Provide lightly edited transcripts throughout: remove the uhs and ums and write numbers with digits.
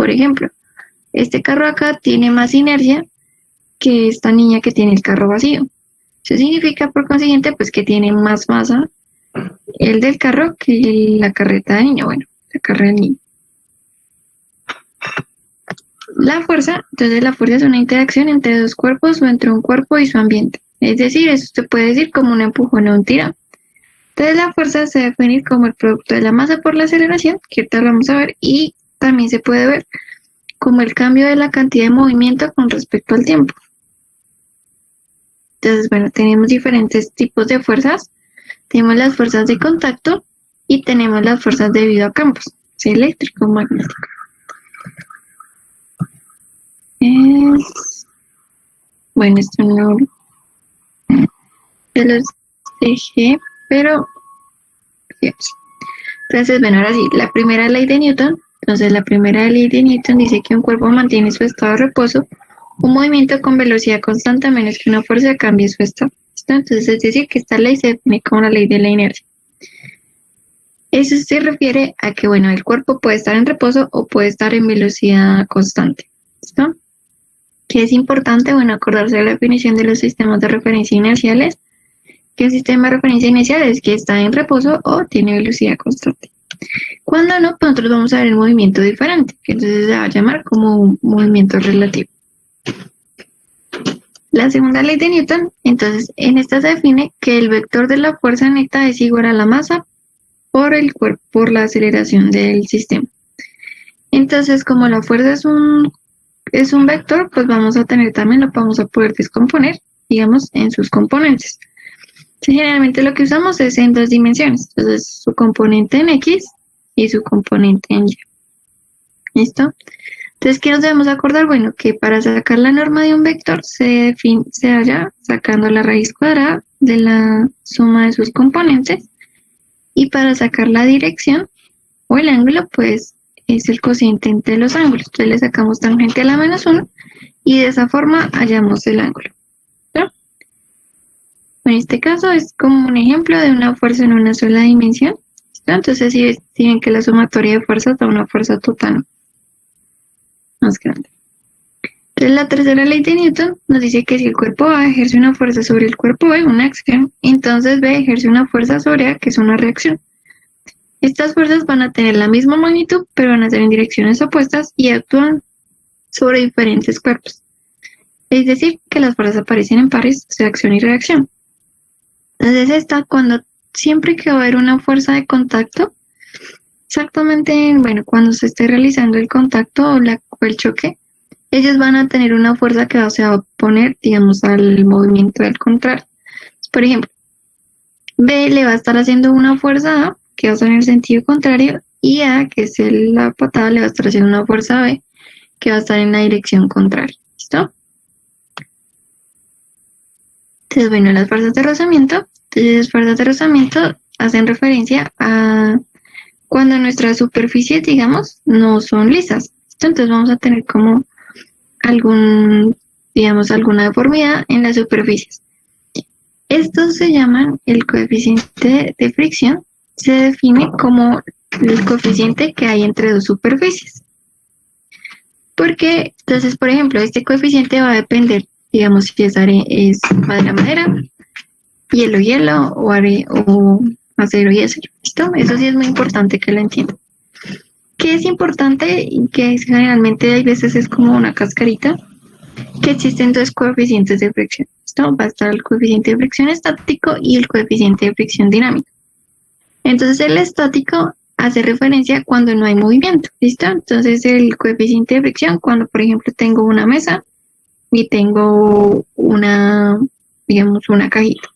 Por ejemplo, este carro acá tiene más inercia que esta niña que tiene el carro vacío. Eso significa, por consiguiente, pues que tiene más masa el del carro que la carreta del niño. Bueno, la carrera del niño. La fuerza, entonces la fuerza es una interacción entre dos cuerpos o entre un cuerpo y su ambiente. Es decir, eso se puede decir como un empujón o un tirón. Entonces la fuerza se define como el producto de la masa por la aceleración, que ahorita lo vamos a ver, y también se puede ver como el cambio de la cantidad de movimiento con respecto al tiempo. Entonces, bueno, tenemos diferentes tipos de fuerzas. Tenemos las fuerzas de contacto y tenemos las fuerzas debido a campos, eléctrico, magnético. Bueno, esto no se los dejé, pero entonces, bueno, ahora sí, la primera ley de Newton. Entonces, la primera ley de Newton dice que un cuerpo mantiene su estado de reposo, un movimiento con velocidad constante a menos que una fuerza cambie su estado. Entonces, es decir, que esta ley se define como la ley de la inercia. Eso se refiere a que, bueno, el cuerpo puede estar en reposo o puede estar en velocidad constante. ¿Listo? Que es importante, bueno, acordarse de la definición de los sistemas de referencia inerciales, que un sistema de referencia inercial es que está en reposo o tiene velocidad constante. Cuando no, pues nosotros vamos a ver el movimiento diferente, que entonces se va a llamar como un movimiento relativo. La segunda ley de Newton, entonces en esta se define que el vector de la fuerza neta es igual a la masa por el cuerpo, por la aceleración del sistema. Entonces, como la fuerza es un vector, pues vamos a tener también, lo vamos a poder descomponer, digamos, en sus componentes. Generalmente lo que usamos es en dos dimensiones, entonces su componente en X y su componente en Y. ¿Listo? Entonces, ¿qué nos debemos acordar? Bueno, que para sacar la norma de un vector se halla sacando la raíz cuadrada de la suma de sus componentes, y para sacar la dirección o el ángulo, pues es el cociente entre los ángulos. Entonces le sacamos tangente a la -1 y de esa forma hallamos el ángulo. En este caso es como un ejemplo de una fuerza en una sola dimensión. ¿Listo? Entonces, si ven que la sumatoria de fuerzas da una fuerza total más grande. Entonces, la tercera ley de Newton nos dice que si el cuerpo A ejerce una fuerza sobre el cuerpo B, una acción, entonces B ejerce una fuerza sobre A, que es una reacción. Estas fuerzas van a tener la misma magnitud, pero van a ser en direcciones opuestas y actúan sobre diferentes cuerpos. Es decir, que las fuerzas aparecen en pares de acción y reacción. Entonces siempre que va a haber una fuerza de contacto, exactamente, bueno, cuando se esté realizando el contacto o el choque, ellos van a tener una fuerza que se va a oponer, digamos, al movimiento del contrario. Por ejemplo, B le va a estar haciendo una fuerza A, que va a estar en el sentido contrario, y A, que es la patada, le va a estar haciendo una fuerza B, que va a estar en la dirección contraria. ¿Listo? Entonces, bueno, las fuerzas de rozamiento. Entonces, las fuerzas de rozamiento hacen referencia a cuando nuestras superficies, digamos, no son lisas. ¿Listo? Entonces, vamos a tener como alguna deformidad en las superficies. Estos se llaman el coeficiente de fricción. Se define como el coeficiente que hay entre dos superficies. Porque, entonces, por ejemplo, este coeficiente va a depender, digamos, si es madera, hielo o acero y acero. ¿Listo? Eso sí es muy importante que lo entiendan. ¿Qué es importante? Y que generalmente hay veces es como una cascarita, que existen dos coeficientes de fricción. ¿Listo? Va a estar el coeficiente de fricción estático y el coeficiente de fricción dinámico. Entonces el estático hace referencia cuando no hay movimiento. ¿Listo? Entonces el coeficiente de fricción, cuando por ejemplo tengo una mesa y tengo una cajita.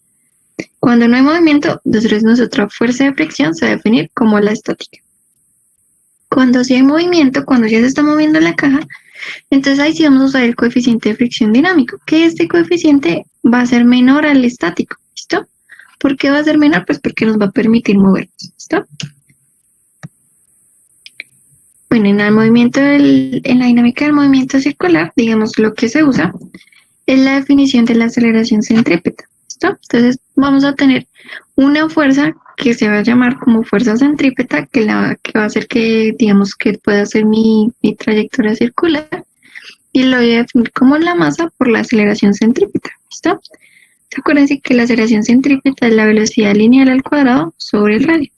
Cuando no hay movimiento, entonces nuestra fuerza de fricción se va a definir como la estática. Cuando sí hay movimiento, cuando ya se está moviendo la caja, entonces ahí sí vamos a usar el coeficiente de fricción dinámico, que este coeficiente va a ser menor al estático. ¿Listo? ¿Por qué va a ser menor? Pues porque nos va a permitir movernos. ¿Listo? Bueno, en la dinámica del movimiento circular, digamos, lo que se usa es la definición de la aceleración centrípeta. ¿Listo? Entonces vamos a tener una fuerza que se va a llamar como fuerza centrípeta, que va a hacer que, digamos, que pueda hacer mi trayectoria circular, y lo voy a definir como la masa por la aceleración centrípeta, ¿listo? Acuérdense que la aceleración centrípeta es la velocidad lineal al cuadrado sobre el radio.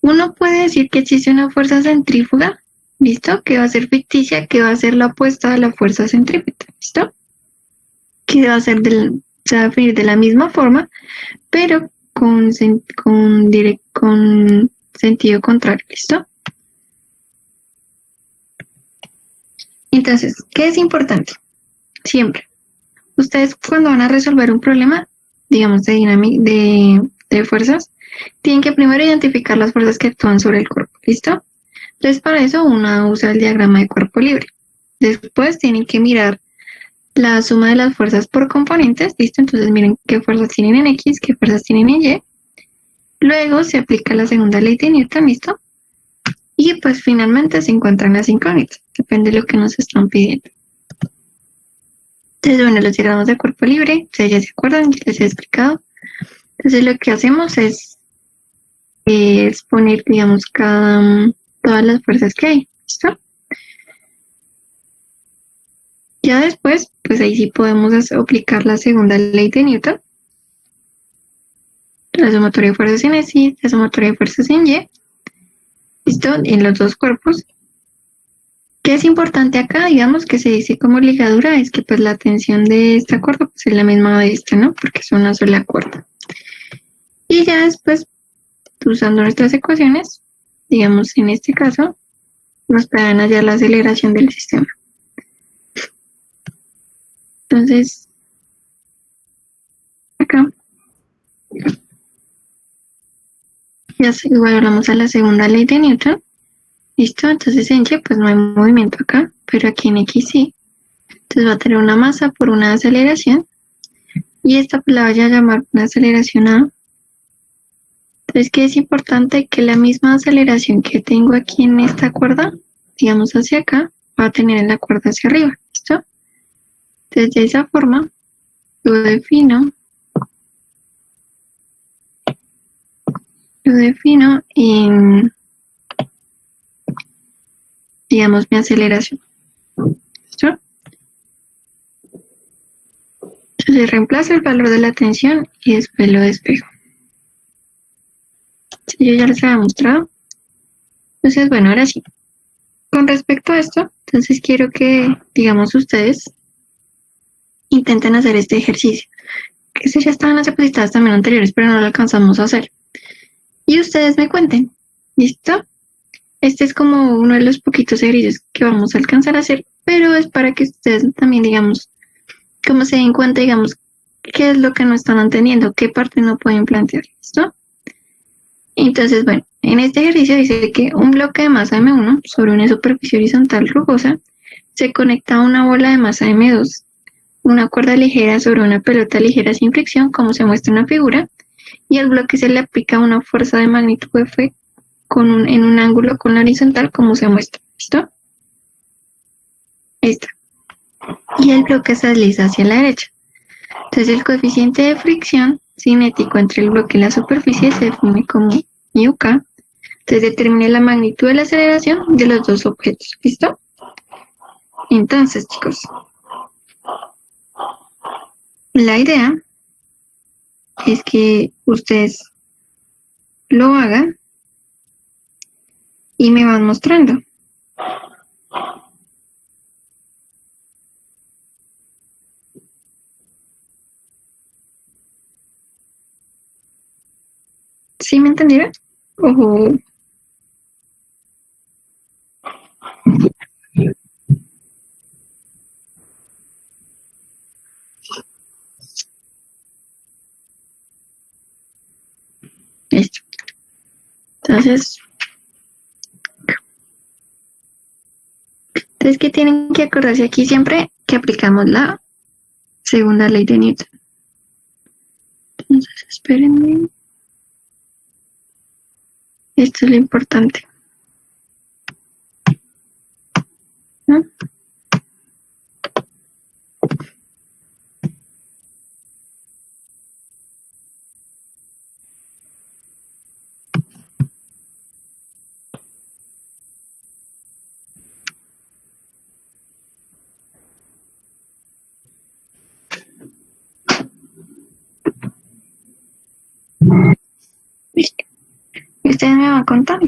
Uno puede decir que existe una fuerza centrífuga, ¿listo? Que va a ser ficticia, que va a ser la opuesta a la fuerza centrípeta, ¿listo? Que va a ser se va a definir de la misma forma, pero con sentido contrario, ¿listo? Entonces, ¿qué es importante? Siempre. Ustedes cuando van a resolver un problema, digamos, de fuerzas, tienen que primero identificar las fuerzas que actúan sobre el cuerpo, ¿listo? Entonces, para eso uno usa el diagrama de cuerpo libre. Después tienen que mirar la suma de las fuerzas por componentes, ¿listo? Entonces miren qué fuerzas tienen en X, qué fuerzas tienen en Y. Luego se aplica la segunda ley de Newton, ¿listo? Y pues finalmente se encuentran las incógnitas, depende de lo que nos están pidiendo. Entonces, bueno, los diagramas de cuerpo libre, ustedes ya se acuerdan, ya les he explicado. Entonces lo que hacemos es poner, digamos, todas las fuerzas que hay, ¿listo? Ya después, pues ahí sí podemos aplicar la segunda ley de Newton, la sumatoria de fuerzas en X, la sumatoria de fuerzas en Y, ¿listo? En los dos cuerpos. ¿Qué es importante acá? Digamos que se dice como ligadura, es que pues la tensión de esta cuerda pues es la misma de esta, ¿no? Porque es una sola cuerda. Y ya después, usando nuestras ecuaciones, digamos en este caso, nos pueden hallar la aceleración del sistema. Entonces, acá, ya igual hablamos a la segunda ley de Newton. ¿Listo? Entonces en Y pues no hay movimiento acá, pero aquí en X sí. Entonces va a tener una masa por una aceleración. Y esta pues la voy a llamar una aceleración A. Entonces, ¿qué es importante? Que la misma aceleración que tengo aquí en esta cuerda, digamos hacia acá, va a tener en la cuerda hacia arriba. ¿Listo? Entonces de esa forma lo defino en, digamos, mi aceleración. ¿Listo? Entonces reemplazo el valor de la tensión y después lo despejo. Yo ya les había mostrado. Entonces, bueno, ahora sí. Con respecto a esto, entonces quiero que, digamos, ustedes intenten hacer este ejercicio. Que ya estaban las diapositivas también anteriores, pero no lo alcanzamos a hacer. Y ustedes me cuenten. ¿Listo? Este es como uno de los poquitos ejercicios que vamos a alcanzar a hacer, pero es para que ustedes también, digamos, como se den cuenta, digamos, qué es lo que no están entendiendo, qué parte no pueden plantear. ¿Listo? Entonces, bueno, en este ejercicio dice que un bloque de masa M1 sobre una superficie horizontal rugosa se conecta a una bola de masa M2, una cuerda ligera sobre una pelota ligera sin fricción, como se muestra en la figura, y al bloque se le aplica una fuerza de magnitud F en un ángulo con la horizontal, como se muestra. ¿Listo? Esta. Y el bloque se desliza hacia la derecha. Entonces, el coeficiente de fricción cinético entre el bloque y la superficie se define como μk. Entonces, determine la magnitud de la aceleración de los dos objetos. ¿Listo? Entonces, chicos, la idea es que ustedes lo hagan y me van mostrando. ¿Sí me entendieron? Ojo. Listo. Entonces, ¿qué tienen que acordarse aquí siempre? Que aplicamos la segunda ley de Newton. Entonces, espérenme. Esto es lo importante, ¿no? ustedes me van contando.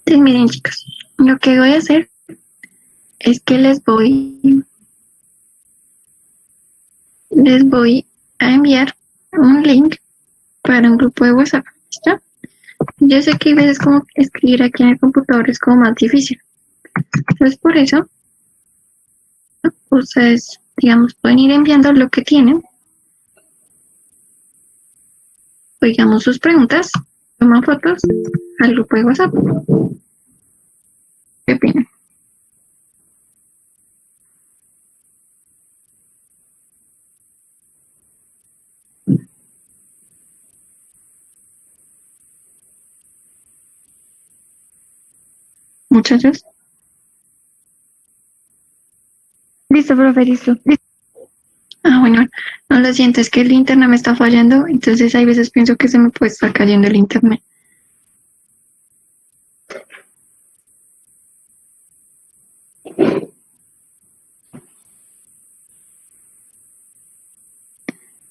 Entonces, miren, chicos, lo que voy a hacer es que les voy a enviar un link para un grupo de WhatsApp. ¿Listo? Yo sé que a veces como escribir aquí en el computador es como más difícil. Entonces, por eso, ustedes, digamos, pueden ir enviando lo que tienen, digamos, sus preguntas, toman fotos al grupo de WhatsApp. ¿Qué opinan? Muchachos. Listo, profe, listo. Ah, bueno, no lo siento, es que el internet me está fallando, entonces hay veces pienso que se me puede estar cayendo el internet.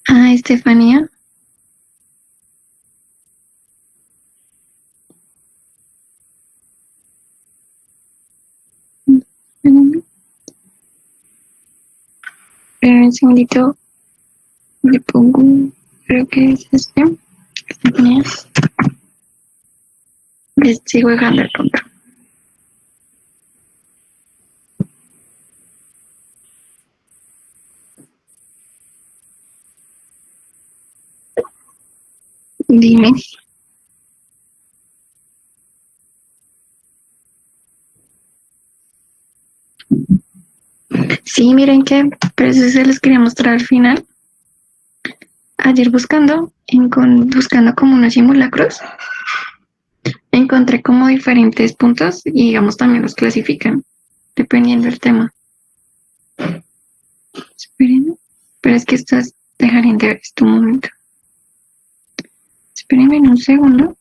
Ah, Estefanía. Un segundito, le pongo, creo que es este. Estefanía. Les sigo dejando el control. Dime. Sí, miren que, pero eso se les quería mostrar al final. Ayer buscando como unos simulacros, encontré como diferentes puntos y digamos también los clasifican, dependiendo del tema. Esperen, pero es que estas dejarían de ver esto un momento. Espérenme un segundo.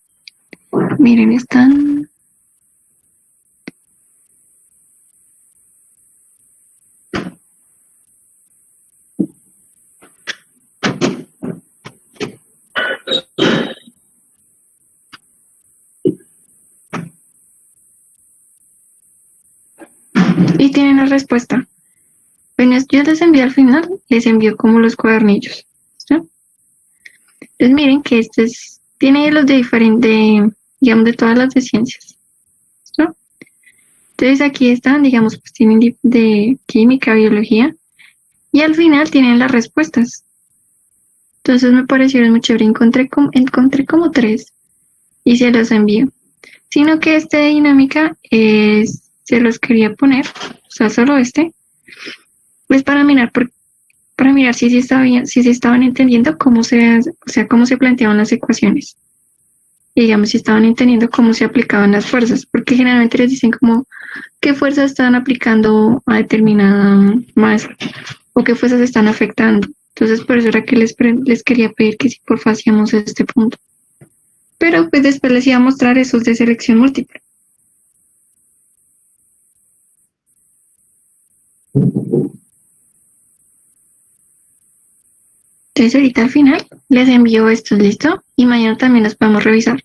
Miren, están... Y tienen la respuesta. Bueno, yo les envío al final, les envío como los cuadernillos. ¿Sí? Entonces miren que tiene los de diferente, digamos, de todas las de ciencias. ¿Sí? Entonces aquí están, digamos, pues tienen de química, biología, y al final tienen las respuestas. Entonces me parecieron muy chévere, encontré como tres y se los envío. Sino que este de dinámica se los quería poner, o sea, solo pues para mirar si estaba bien, si se estaban entendiendo o sea, cómo se planteaban las ecuaciones. Y digamos, si estaban entendiendo cómo se aplicaban las fuerzas, porque generalmente les dicen como qué fuerzas están aplicando a determinada masa o qué fuerzas están afectando. Entonces, por eso era que les quería pedir que si porfa hacíamos este punto. Pero pues después les iba a mostrar esos de selección múltiple. Entonces ahorita al final les envío estos, ¿listo? Y mañana también los podemos revisar.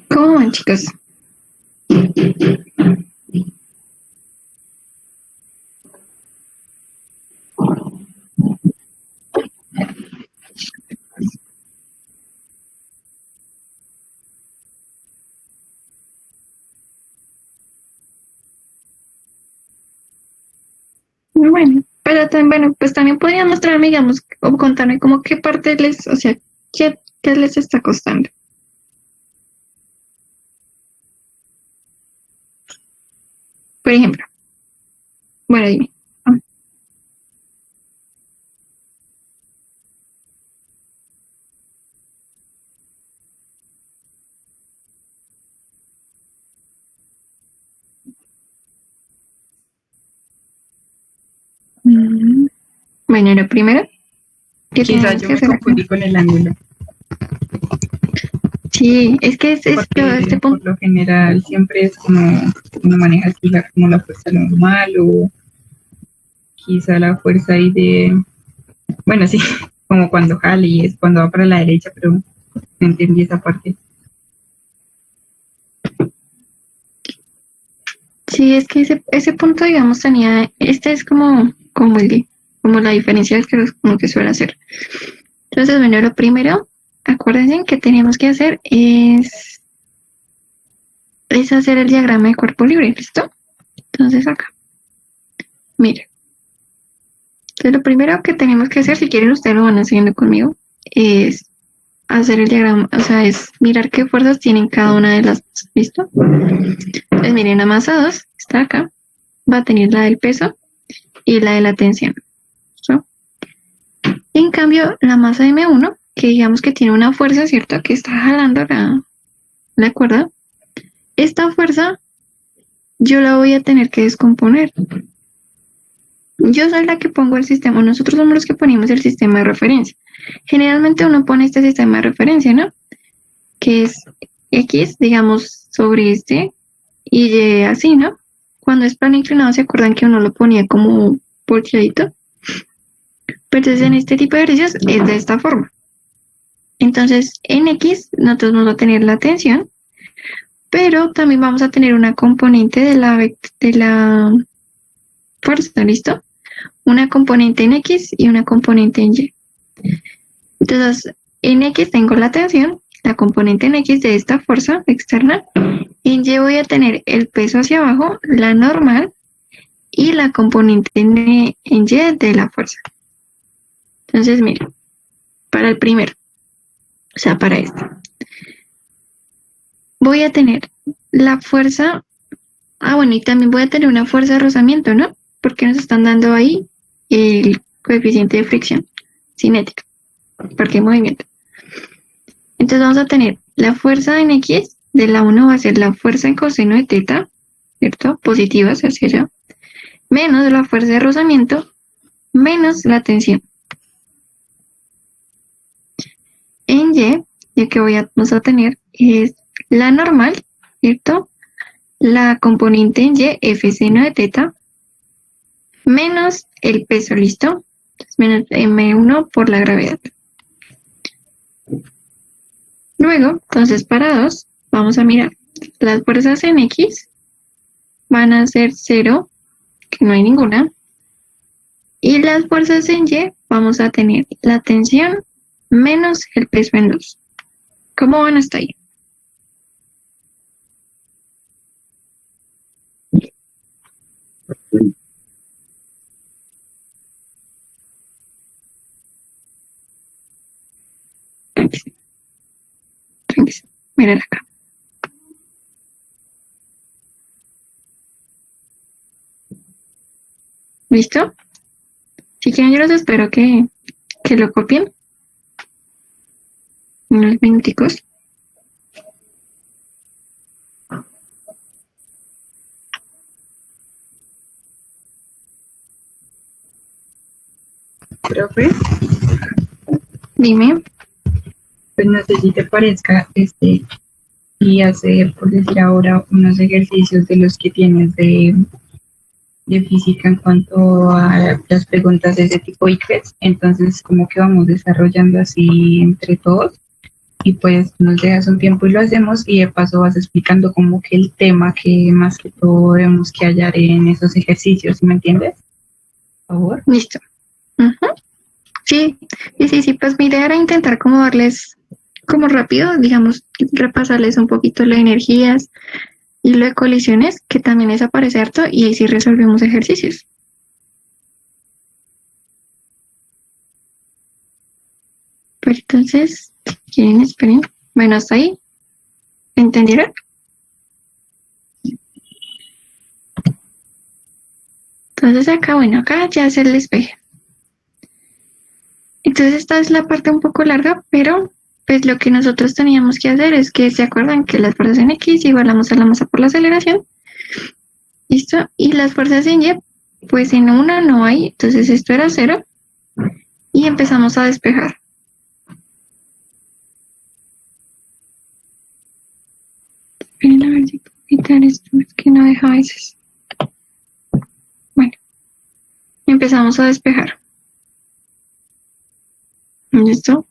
¿Cómo van, chicos? Bueno, pero también, bueno, pues también podrían mostrarme, digamos, o contarme como qué parte les, o sea, qué les está costando. Por ejemplo, bueno, dime. Bueno, lo primero que Quizás tenemos yo que me hacer acá. confundí con el ángulo, Sí, es que es porque este por punto. lo general siempre es como uno maneja así como la fuerza normal o quizá la fuerza ahí de, bueno, sí, como cuando jale y es cuando va para la derecha, pero no entendí esa parte. Sí, es que ese punto, digamos, tenía, este es como la diferencia es que como que suele hacer. Entonces, bueno, lo primero, acuérdense que tenemos que hacer es hacer el diagrama de cuerpo libre, ¿listo? Entonces acá, mire. Entonces lo primero que tenemos que hacer, si quieren ustedes lo van haciendo conmigo, es hacer el diagrama, o sea, es mirar qué fuerzas tienen cada una de las, ¿listo? Pues miren, la masa 2 está acá, va a tener la del peso y la de la tensión, ¿listo? En cambio, la masa M1, que digamos que tiene una fuerza, ¿cierto? Que está jalando la cuerda, esta fuerza yo la voy a tener que descomponer. Yo soy la que pongo el sistema, nosotros somos los que ponemos el sistema de referencia. Generalmente uno pone este sistema de referencia, ¿no? Que es X, digamos, sobre este, y Y así, ¿no? Cuando es plano inclinado, ¿se acuerdan que uno lo ponía como volteadito? Pero entonces en este tipo de ejercicios es de esta forma. Entonces, en X, nosotros vamos a tener la tensión, pero también vamos a tener una componente de la fuerza, ¿listo? Una componente en X y una componente en Y. Entonces, en X tengo la tensión, la componente en X de esta fuerza externa. En Y voy a tener el peso hacia abajo, la normal, y la componente en Y de la fuerza. Entonces, miren, para el primero, o sea, para este, voy a tener la fuerza, bueno, y también voy a tener una fuerza de rozamiento, ¿no? Porque nos están dando ahí el coeficiente de fricción cinética, porque hay movimiento. Entonces vamos a tener la fuerza en X, de la 1 va a ser la fuerza en coseno de teta, ¿cierto? Positiva hacia allá, menos la fuerza de rozamiento, menos la tensión. En Y, ya que vamos a tener, es la normal, ¿cierto? La componente en Y, F seno de teta, menos el peso, ¿listo? Entonces, menos M1 por la gravedad. Luego, entonces, para 2, vamos a mirar. Las fuerzas en X van a ser 0, que no hay ninguna. Y las fuerzas en Y, vamos a tener la tensión menos el peso en 2. ¿Cómo van hasta ahí? Tranquilo. Miren acá. ¿Listo? Si quieren, yo los espero que lo copien. Unos minuticos. Profe, Dime. pues no sé si te parezca y hacer, por decir ahora, unos ejercicios de los que tienes de física en cuanto a las preguntas de ese tipo ICFES, entonces como que vamos desarrollando así entre todos y pues nos dejas un tiempo y lo hacemos y de paso vas explicando como que el tema que más que todo debemos que hallar en esos ejercicios, ¿sí me entiendes? Por favor. Listo. Ujú. Sí, sí, pues mi idea era intentar como darles como rápido, digamos, repasarles un poquito las energías y lo de colisiones, que también desaparece harto, y ahí sí resolvemos ejercicios. Pero entonces, ¿quieren? Esperen. Bueno, hasta ahí. ¿Entendieron? Entonces acá, bueno, acá ya se les ve. Entonces esta es la parte un poco larga, pero pues lo que nosotros teníamos que hacer es que se acuerdan que las fuerzas en X igualamos a la masa por la aceleración. ¿Listo? Y las fuerzas en Y, pues en una no hay, entonces esto era 0. Y empezamos a despejar. Esperen a ver si puedo quitar esto, es que no deja a veces. Bueno, empezamos a despejar. ¿Listo?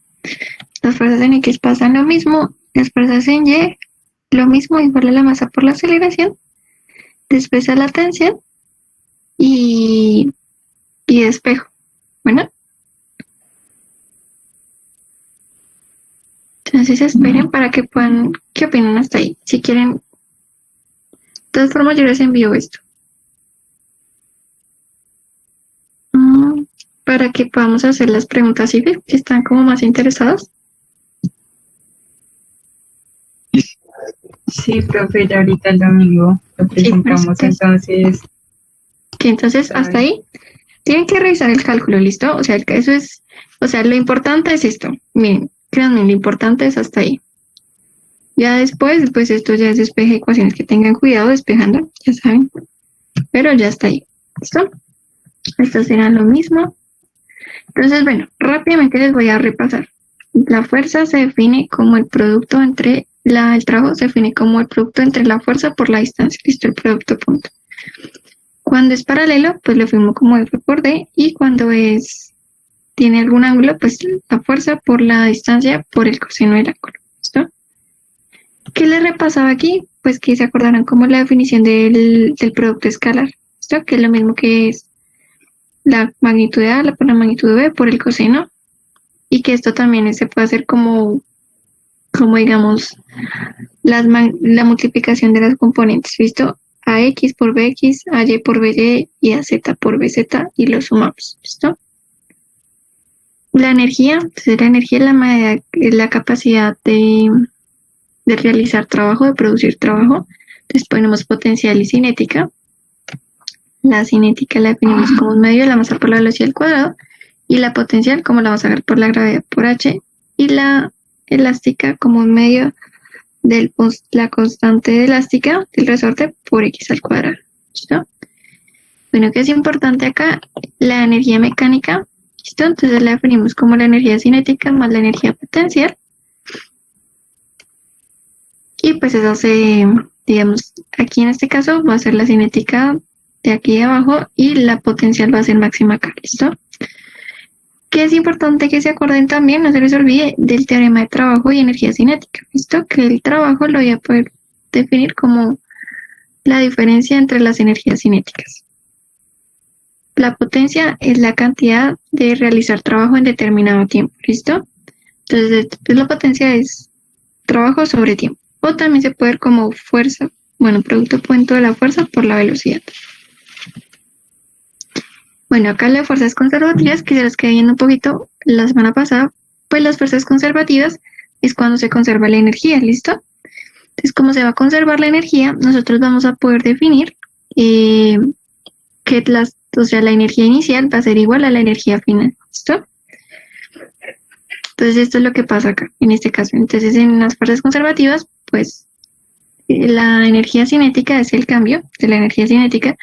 Las fuerzas en X pasan lo mismo, las fuerzas en Y lo mismo, igual a la masa por la aceleración, después a la tensión y despejo. Bueno, entonces esperen para que puedan, ¿qué opinan hasta ahí? Si quieren, de todas formas yo les envío esto. Para que podamos hacer las preguntas, ¿sí? Si están como más interesados. Sí, profe, ya ahorita el domingo lo presentamos, Sí, entonces... Que entonces hasta ahí tienen que revisar el cálculo, ¿listo? O sea, eso es, o sea, lo importante es esto. Miren, créanme, lo importante es hasta ahí. Ya después, pues esto ya es despeje ecuaciones, que tengan cuidado despejando, ya saben. Pero ya está ahí, ¿listo? Esto será lo mismo. Entonces, bueno, rápidamente les voy a repasar. La fuerza se define como el producto entre el trabajo se define como el producto entre la fuerza por la distancia, listo, el producto punto. Cuando es paralelo, pues lo firmo como F por D, y cuando tiene algún ángulo, pues la fuerza por la distancia por el coseno del ángulo, ¿listo? ¿Qué les repasaba aquí? Pues que se acordarán como la definición del producto escalar, ¿listo? Que es lo mismo que es la magnitud de A por la magnitud de B por el coseno, y que esto también se puede hacer como digamos, la multiplicación de las componentes, ¿listo? AX por BX, AY por BY y AZ por BZ, y lo sumamos, ¿listo? La energía, entonces la energía es la capacidad de realizar trabajo, de producir trabajo. Entonces ponemos potencial y cinética. La cinética la definimos como un medio de la masa por la velocidad al cuadrado, y la potencial como la masa por la gravedad por H, y la elástica como un medio de la constante elástica del resorte por X al cuadrado. ¿Listo? Bueno, que es importante acá, la energía mecánica. ¿Listo? Entonces la definimos como la energía cinética más la energía potencial. Y pues eso digamos, aquí en este caso va a ser la cinética de aquí abajo, y la potencial va a ser máxima acá. ¿Listo? Que es importante que se acuerden también, no se les olvide, del teorema de trabajo y energía cinética. ¿Listo? Que el trabajo lo voy a poder definir como la diferencia entre las energías cinéticas. La potencia es la cantidad de realizar trabajo en determinado tiempo. ¿Listo? Entonces, pues la potencia es trabajo sobre tiempo. O también se puede ver como fuerza, bueno, producto punto de la fuerza por la velocidad. Bueno, acá las fuerzas conservativas, que se las quedé viendo un poquito la semana pasada, pues las fuerzas conservativas es cuando se conserva la energía, ¿listo? Entonces, como se va a conservar la energía, nosotros vamos a poder definir que la energía inicial va a ser igual a la energía final, ¿listo? Entonces, esto es lo que pasa acá, en este caso. Entonces, en las fuerzas conservativas, pues, la energía cinética es el cambio de la energía cinética,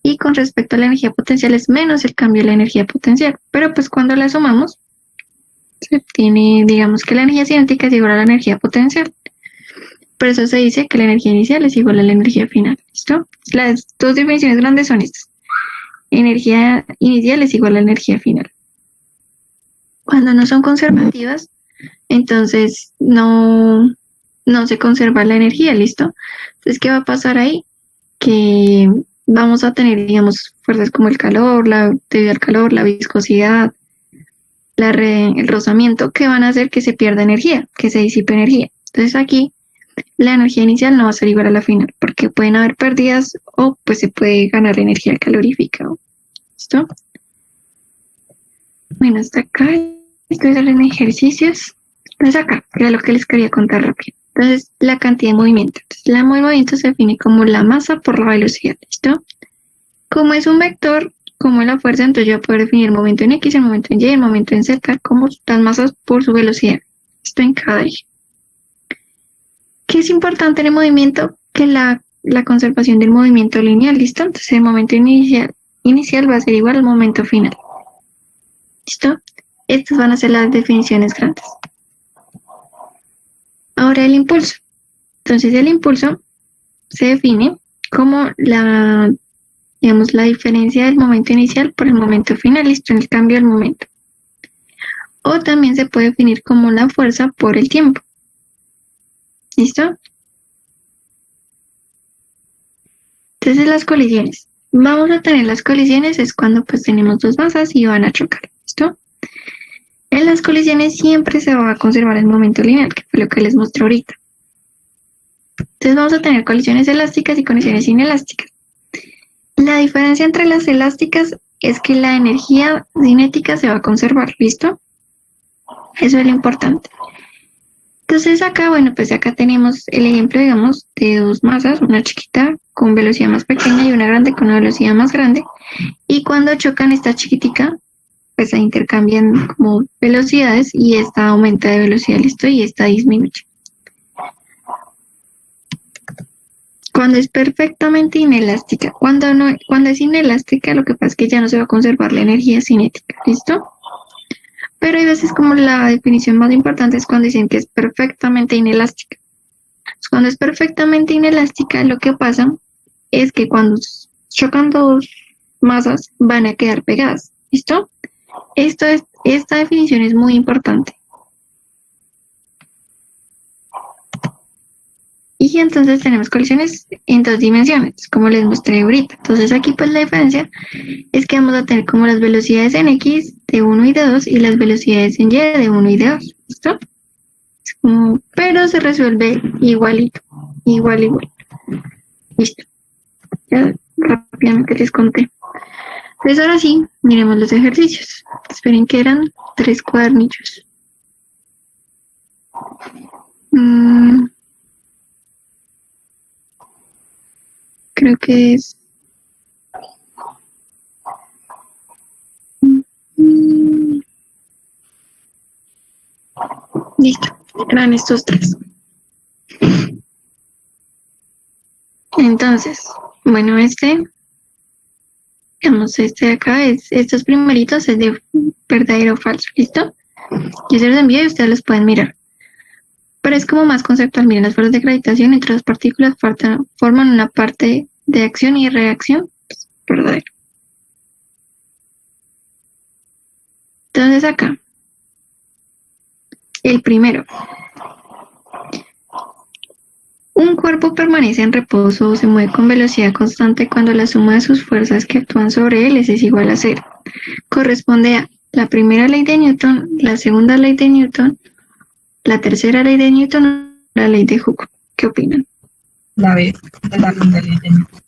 y con respecto a la energía potencial es menos el cambio de la energía potencial. Pero pues cuando la sumamos, se obtiene, digamos, que la energía cinética es igual a la energía potencial. Por eso se dice que la energía inicial es igual a la energía final. ¿Listo? Las dos definiciones grandes son estas. energía inicial es igual a energía final. Cuando no son conservativas, entonces no se conserva la energía, ¿listo? Entonces, ¿qué va a pasar ahí? Que vamos a tener, digamos, fuerzas como el calor, debido al calor, la viscosidad, el rozamiento, que van a hacer que se pierda energía, que se disipe energía. Entonces aquí la energía inicial no va a ser igual a la final, porque pueden haber pérdidas o pues se puede ganar energía calorífica. ¿Listo? Bueno, hasta acá estoy en ejercicios. Entonces acá era lo que les quería contar rápido. Entonces, la cantidad de movimiento. Entonces, el movimiento se define como la masa por la velocidad. ¿Listo? Como es un vector, como es la fuerza, entonces yo voy a poder definir el momento en X, el momento en Y, el momento en Z, como las masas por su velocidad. Esto en cada eje. ¿Qué es importante en el movimiento? Que la conservación del movimiento lineal, ¿listo? Entonces el momento inicial va a ser igual al momento final. ¿Listo? Estas van a ser las definiciones grandes. Ahora el impulso. Entonces el impulso se define como digamos, la diferencia del momento inicial por el momento final, ¿listo? En el cambio del momento. O también se puede definir como la fuerza por el tiempo. ¿Listo? Entonces las colisiones. Vamos a tener las colisiones, es cuando pues tenemos dos masas y van a chocar. ¿Listo? En las colisiones siempre se va a conservar el momento lineal, que fue lo que les mostré ahorita. Entonces vamos a tener colisiones elásticas y colisiones inelásticas. La diferencia entre las elásticas es que la energía cinética se va a conservar, ¿listo? Eso es lo importante. Entonces acá, bueno, pues acá tenemos el ejemplo, digamos, de dos masas, una chiquita con velocidad más pequeña y una grande con una velocidad más grande. Y cuando chocan esta chiquitica, pues se intercambian como velocidades y esta aumenta de velocidad, ¿listo? Y esta disminuye. Cuando es perfectamente inelástica, cuando es inelástica, lo que pasa es que ya no se va a conservar la energía cinética, ¿listo? Pero hay veces como la definición más importante es cuando dicen que es perfectamente inelástica. Pues cuando es perfectamente inelástica, lo que pasa es que cuando chocan dos masas van a quedar pegadas, ¿listo? Esta definición es muy importante. Y entonces tenemos colisiones en dos dimensiones, como les mostré ahorita. Entonces aquí pues la diferencia es que vamos a tener como las velocidades en X de 1 y de 2 y las velocidades en Y de 1 y de 2. ¿Listo? Pero se resuelve igualito, igual. Listo. Ya rápidamente les conté. Pues ahora sí, miremos los ejercicios. Esperen que eran 3 cuadernillos. Creo que es... Listo, eran estos 3. Entonces, bueno, digamos, de acá, estos primeritos es de verdadero o falso, ¿listo? Yo se los envío y ustedes los pueden mirar. Pero es como más conceptual. Miren, las fuerzas de gravitación entre dos partículas forman una parte de acción y reacción. Pues, verdadero. Entonces acá, el primero. Un cuerpo permanece en reposo o se mueve con velocidad constante cuando la suma de sus fuerzas que actúan sobre él es igual a 0. Corresponde a la primera ley de Newton, la segunda ley de Newton, la tercera ley de Newton o la ley de Hooke. ¿Qué opinan? La B, de la segunda ley de Newton.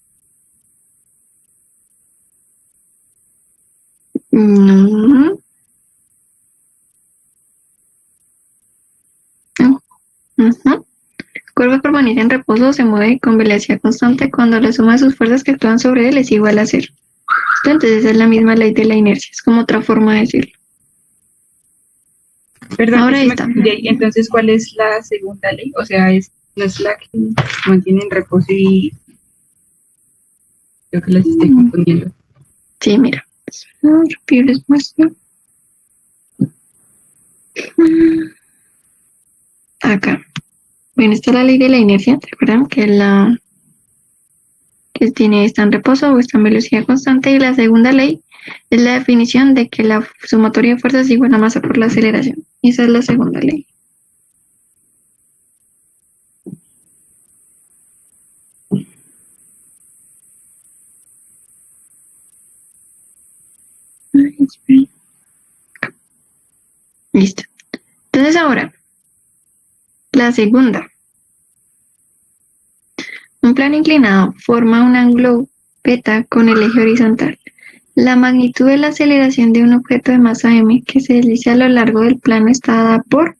No. Uh-huh. El cuerpo permanece en reposo o se mueve con velocidad constante cuando la suma de sus fuerzas que actúan sobre él es igual a 0. Entonces es la misma ley de la inercia, es como otra forma de decirlo. Perdón, Ahora está. Entonces, ¿cuál es la segunda ley? O sea, no es la que mantiene en reposo y creo que las estoy confundiendo. Sí, mira. Rápido les muestro. Acá. Bueno, esta es la ley de la inercia, ¿te acuerdan? Que es que está en reposo o está en velocidad constante. Y la segunda ley es la definición de que la sumatoria de fuerzas es igual a masa por la aceleración. Esa es la segunda ley. Listo. Entonces ahora, la segunda. Un plano inclinado forma un ángulo beta con el eje horizontal. La magnitud de la aceleración de un objeto de masa m que se desliza a lo largo del plano está dada por...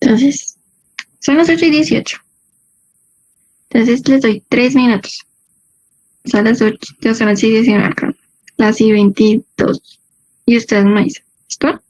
Entonces, son las 8:18. Entonces les doy 3 minutos. Son las 8, ya son las 6:19 acá. Las 6:22. Y ustedes me dicen, ¿listo?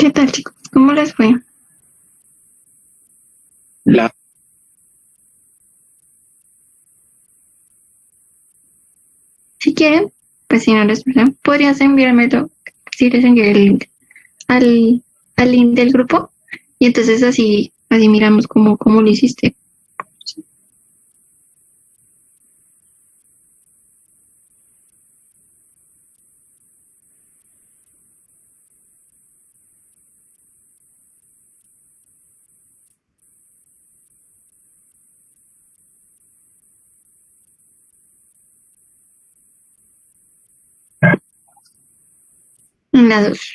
¿Qué tal, chicos? ¿Cómo les fue? La, Si quieren, pues si no les gusta, podrías enviármelo, si les envié el link, al, al link del grupo, y entonces así miramos cómo lo hiciste. La 2.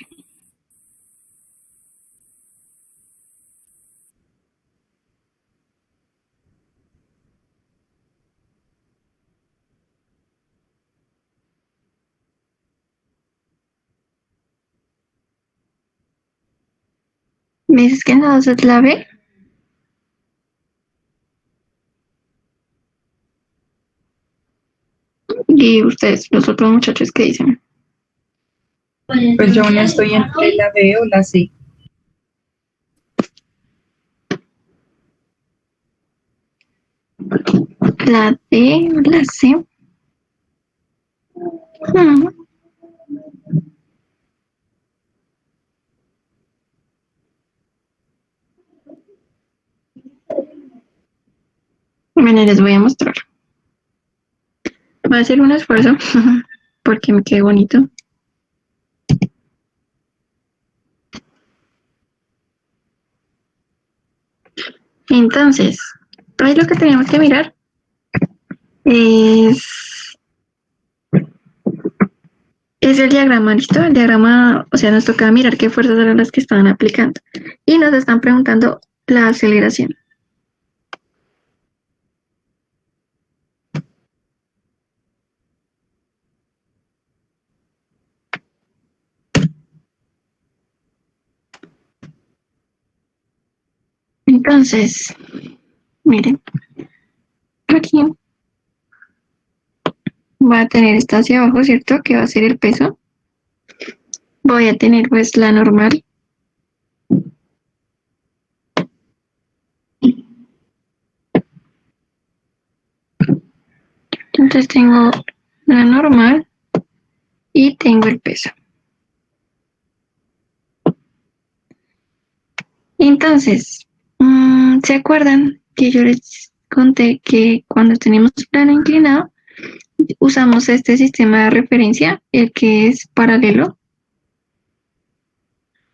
¿Me dices que en la 2 es la B? Y ustedes, los otros muchachos, ¿qué dicen? Pues yo aún estoy entre la B o la C. ¿La D o la C? Hmm. Bueno, les voy a mostrar. Voy a hacer un esfuerzo porque me quede bonito. Entonces, ahí lo que tenemos que mirar es el diagrama, ¿listo? El diagrama, o sea, nos toca mirar qué fuerzas eran las que estaban aplicando. Y nos están preguntando la aceleración. Entonces, miren, aquí voy a tener esta hacia abajo, ¿cierto? Que va a ser el peso. Voy a tener pues la normal. Entonces tengo la normal y tengo el peso. Entonces, ¿se acuerdan que yo les conté que cuando tenemos plano inclinado, usamos este sistema de referencia, el que es paralelo?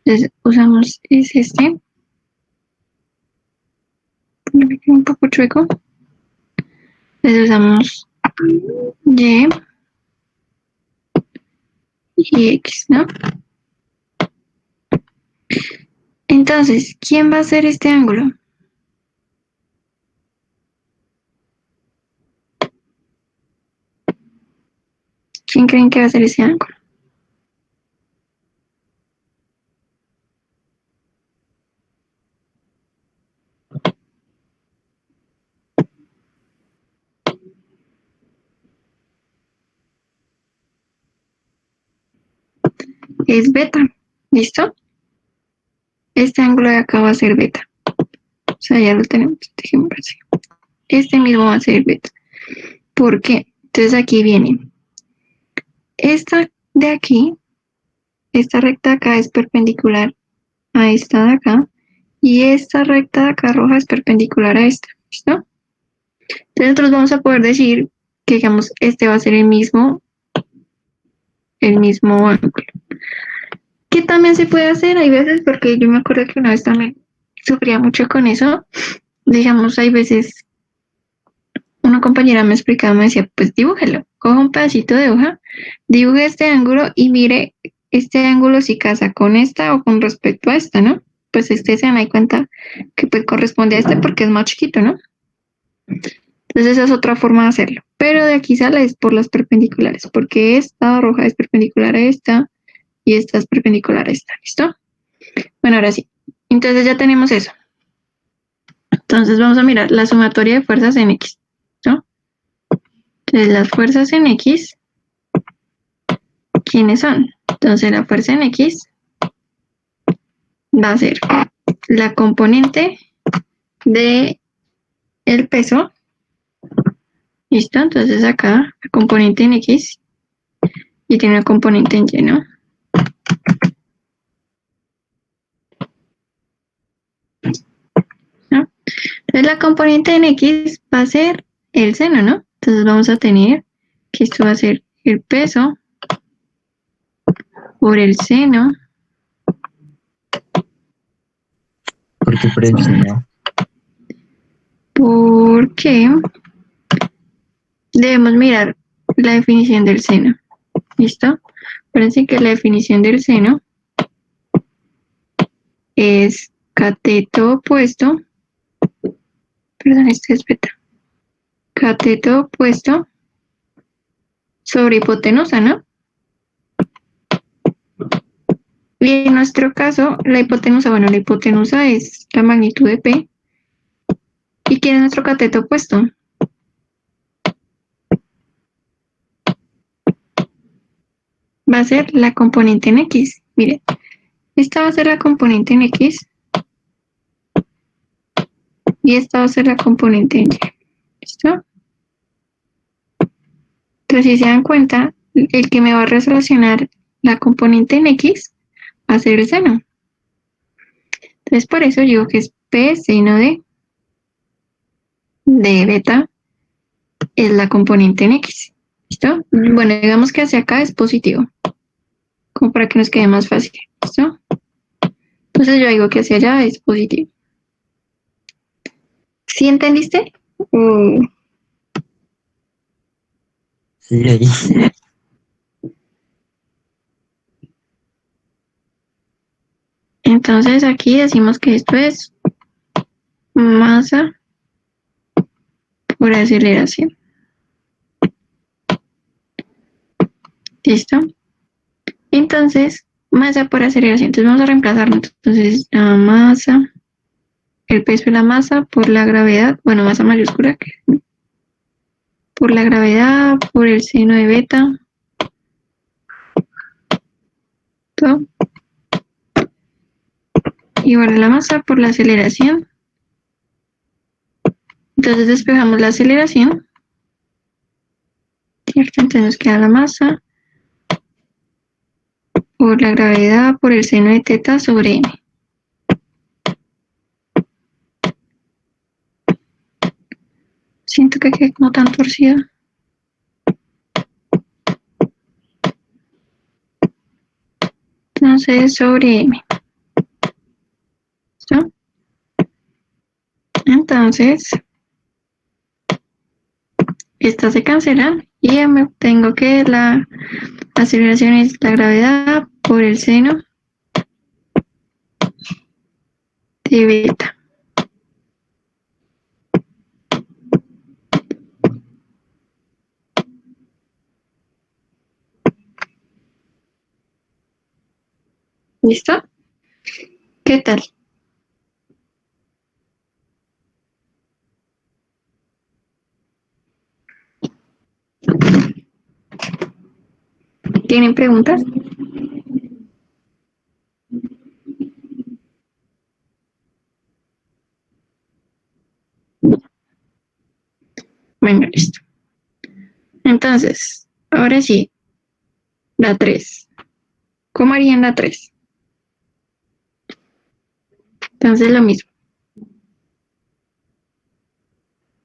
Entonces, usamos es este. Me queda un poco chueco. Entonces usamos y X, ¿no? Entonces, ¿quién va a hacer este ángulo? ¿Quién creen que va a hacer ese ángulo? Es beta, ¿listo? Este ángulo de acá va a ser beta. O sea, ya lo tenemos, dejémoslo así. Este mismo va a ser beta. ¿Por qué? Entonces aquí viene. Esta de aquí, esta recta de acá es perpendicular a esta de acá. Y esta recta de acá roja es perpendicular a esta, ¿listo? Entonces nosotros vamos a poder decir que, digamos, este va a ser el mismo ángulo. ¿Qué también se puede hacer? Hay veces, porque yo me acuerdo que una vez también sufría mucho con eso. Digamos, hay veces una compañera me explicaba, me decía, pues dibújelo, coja un pedacito de hoja, dibuje este ángulo y mire este ángulo si casa con esta o con respecto a esta, ¿no? Pues este se da cuenta que pues corresponde a este porque es más chiquito, ¿no? Entonces esa es otra forma de hacerlo. Pero de aquí sale es por las perpendiculares, porque esta roja es perpendicular a esta y esta es perpendicular a esta, ¿listo? Bueno, ahora sí. Entonces ya tenemos eso. Entonces vamos a mirar la sumatoria de fuerzas en X, ¿no? Entonces las fuerzas en X, ¿quiénes son? Entonces la fuerza en X va a ser la componente de el peso. ¿Listo? Entonces acá la componente en X y tiene una componente en Y, ¿no? ¿No? Entonces la componente en X va a ser el seno, ¿no? Entonces vamos a tener que esto va a ser el peso por el seno. ¿Por qué por el seno? Porque debemos mirar la definición del seno. ¿Listo? Acuérdense que la definición del seno es cateto opuesto, perdón, este es beta, cateto opuesto sobre hipotenusa, ¿no? Y en nuestro caso, la hipotenusa es la magnitud de P. ¿Y quién es nuestro cateto opuesto? Va a ser la componente en X. Mire, esta va a ser la componente en X y esta va a ser la componente en Y. ¿Listo? Entonces, si se dan cuenta, el que me va a resolucionar la componente en X va a ser el seno. Entonces, por eso digo que es P seno de beta es la componente en X. ¿Listo? Bueno, digamos que hacia acá es positivo, como para que nos quede más fácil. ¿Listo? Entonces yo digo que hacia allá es positivo. ¿Sí entendiste? Sí, ahí. Entonces aquí decimos que esto es masa por aceleración. ¿Listo? Entonces, masa por aceleración. Entonces vamos a reemplazarlo. Entonces, la masa, el peso de la masa por la gravedad, bueno, masa mayúscula, por la gravedad, por el seno de beta, todo, igual a la masa por la aceleración. Entonces despejamos la aceleración, ¿cierto? Entonces nos queda la masa por la gravedad, por el seno de teta sobre m. Siento que queda como tan torcido. Entonces sobre m. ¿Listo? Entonces, estas se cancelan y ya me obtengo que la aceleración es la gravedad por el seno de beta. ¿Listo? ¿Qué tal? ¿Tienen preguntas? Bueno, listo. Entonces, ahora sí, la 3. ¿Cómo harían la 3? Entonces lo mismo.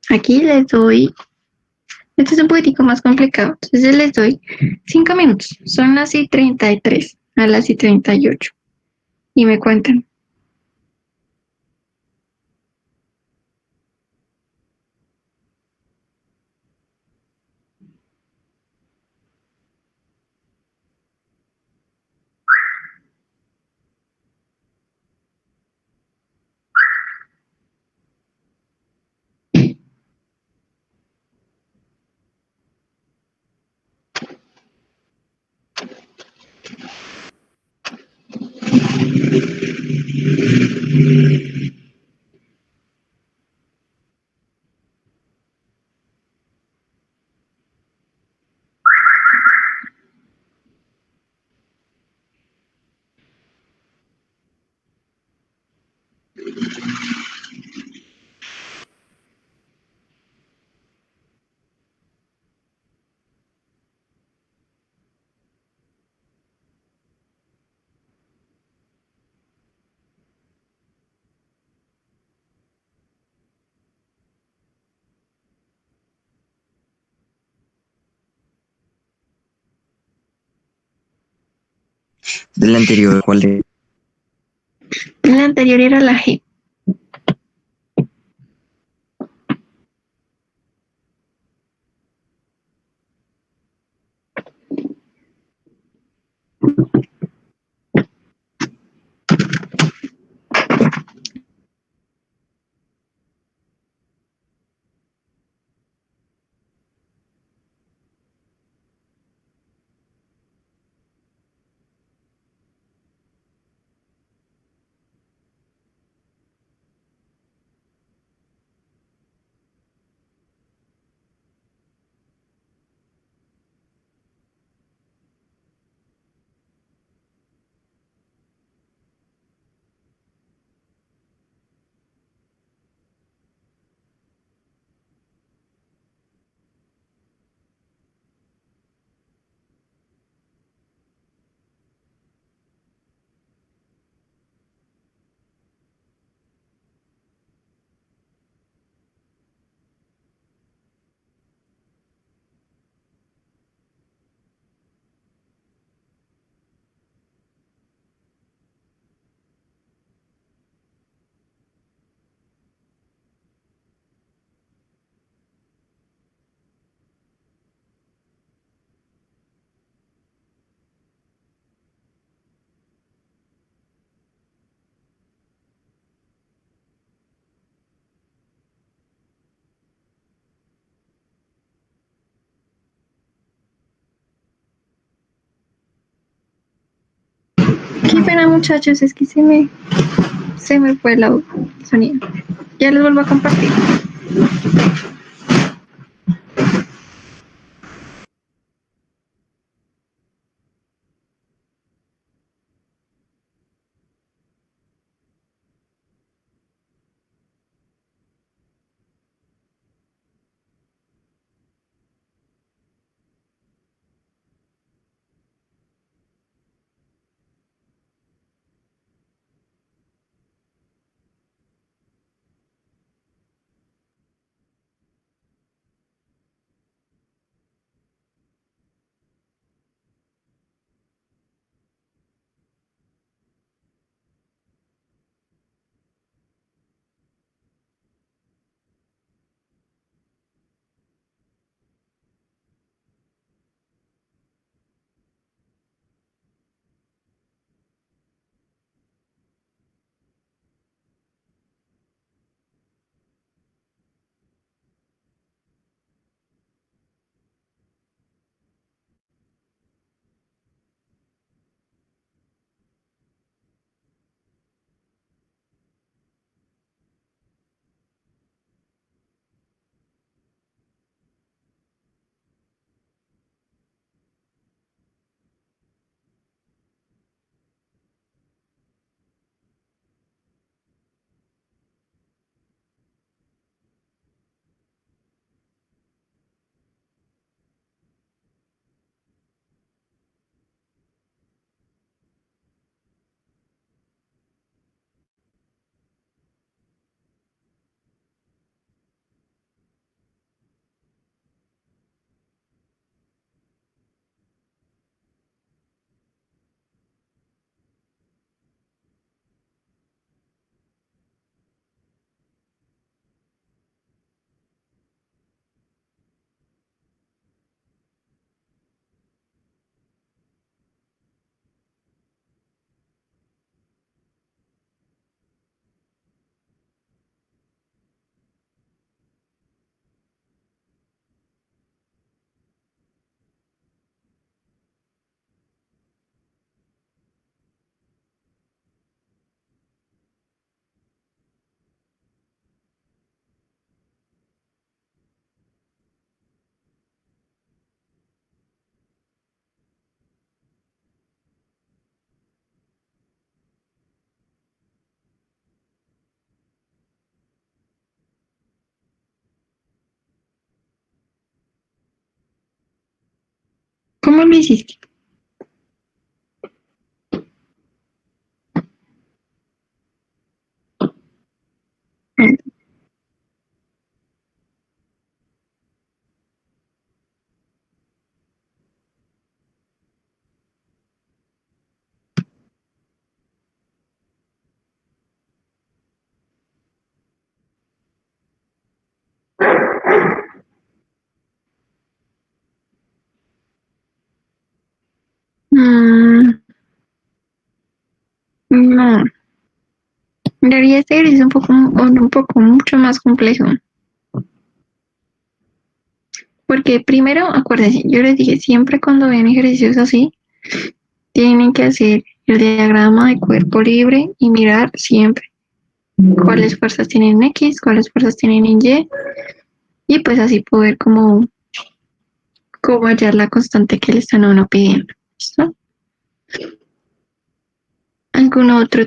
Aquí les doy, este es un poquitico más complicado, entonces les doy 5 minutos. Son las y 33 a las y 38. Y me cuentan. Del anterior, ¿cuál es? La anterior era la G. Qué pena, muchachos, es que se me fue el sonido. Ya les vuelvo a compartir. ¿Cómo lo hiciste? En realidad este ejercicio es un poco mucho más complejo. Porque primero, acuérdense, yo les dije, siempre cuando ven ejercicios así, tienen que hacer el diagrama de cuerpo libre y mirar siempre cuáles fuerzas tienen en X, cuáles fuerzas tienen en Y, y pues así poder como hallar la constante que le están a uno pidiendo. ¿Listo? ¿Algún otro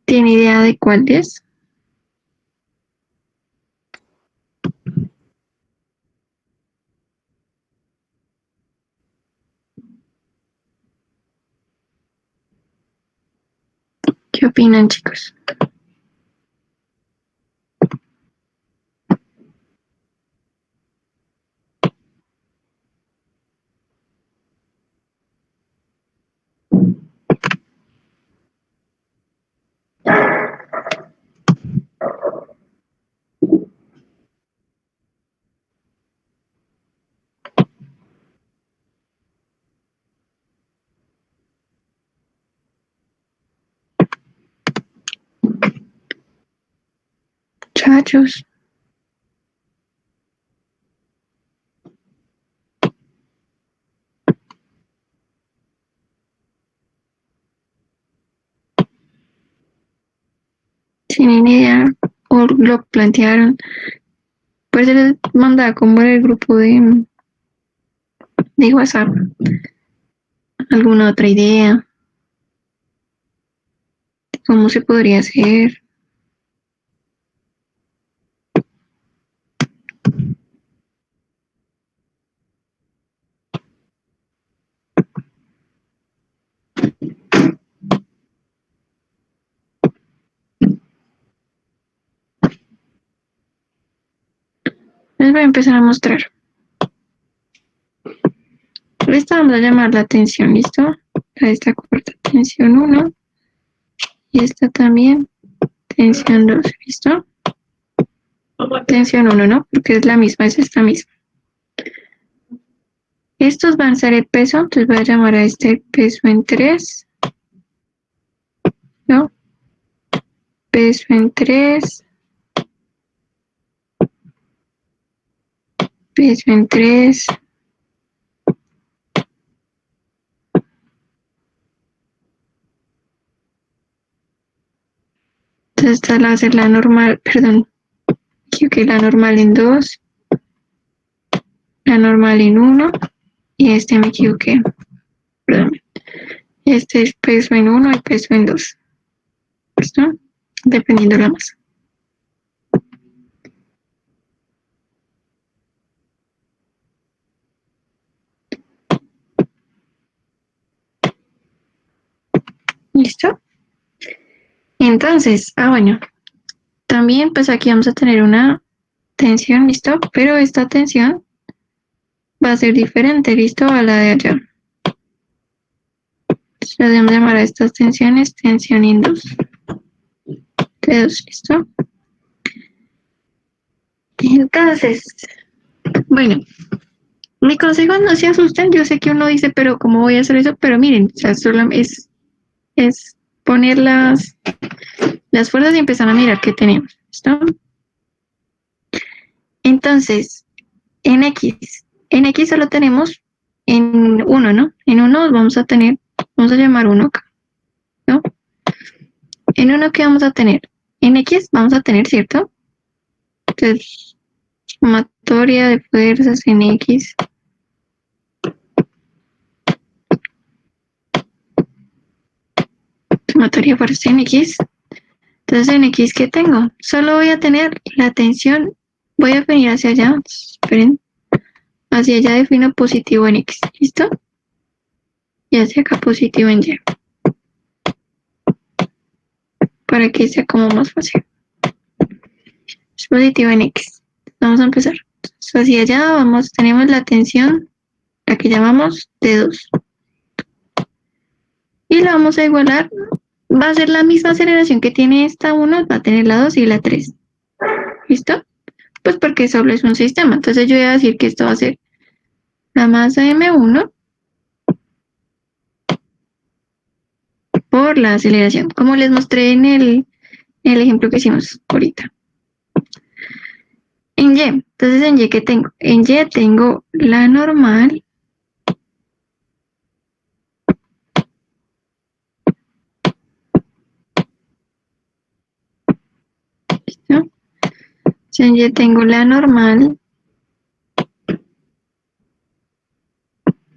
tiene idea de cuál es? ¿Qué opinan, chicos? Muchachos. ¿Tienen idea o lo plantearon? Pues se les manda como en el grupo de WhatsApp. ¿Alguna otra idea? ¿Cómo se podría hacer? Les voy a empezar a mostrar. Esta vamos a llamar la tensión, ¿listo? A esta corta tensión 1 y esta también tensión 2, ¿listo? Tensión 1, ¿no? Porque es la misma, es esta misma. Estos van a ser el peso, entonces voy a llamar a este peso en 3, ¿no? Peso en 3, peso en 3, entonces esta va a ser la normal, perdón, que la normal en 2, la normal en 1 y este me equivoqué, perdón. Este es peso en 1 y peso en 2, ¿listo? Dependiendo de la masa. ¿Listo? Entonces, bueno, también pues aquí vamos a tener una tensión, ¿listo? Pero esta tensión va a ser diferente, ¿listo? A la de allá. Entonces, podemos llamar a estas tensiones tensión indus. T2, ¿listo? Entonces, bueno, mi consejo es no se asusten, yo sé que uno dice, pero ¿cómo voy a hacer eso? Pero miren, o sea, solo es poner las fuerzas y empezar a mirar qué tenemos, ¿listo? Entonces, en X solo tenemos en 1, ¿no? En 1 vamos a llamar 1 acá, ¿no? En 1, ¿qué vamos a tener? En X vamos a tener, ¿cierto? Entonces, sumatoria de fuerzas en X. Sumatoria de fuerzas en X. Entonces, en X, ¿qué tengo? Solo voy a tener la tensión. Voy a venir hacia allá. Esperen. Hacia allá defino positivo en X. ¿Listo? Y hacia acá positivo en Y. Para que sea como más fácil. Es positivo en X. Vamos a empezar. Entonces, hacia allá tenemos la tensión, la que llamamos T2. Y la vamos a igualar. Va a ser la misma aceleración que tiene esta 1, va a tener la 2 y la 3. ¿Listo? Pues porque solo es un sistema. Entonces yo voy a decir que esto va a ser la masa M1 por la aceleración, como les mostré en el ejemplo que hicimos ahorita. En Y, entonces en Y, ¿qué tengo? En Y tengo la normal ¿no? En Y tengo la normal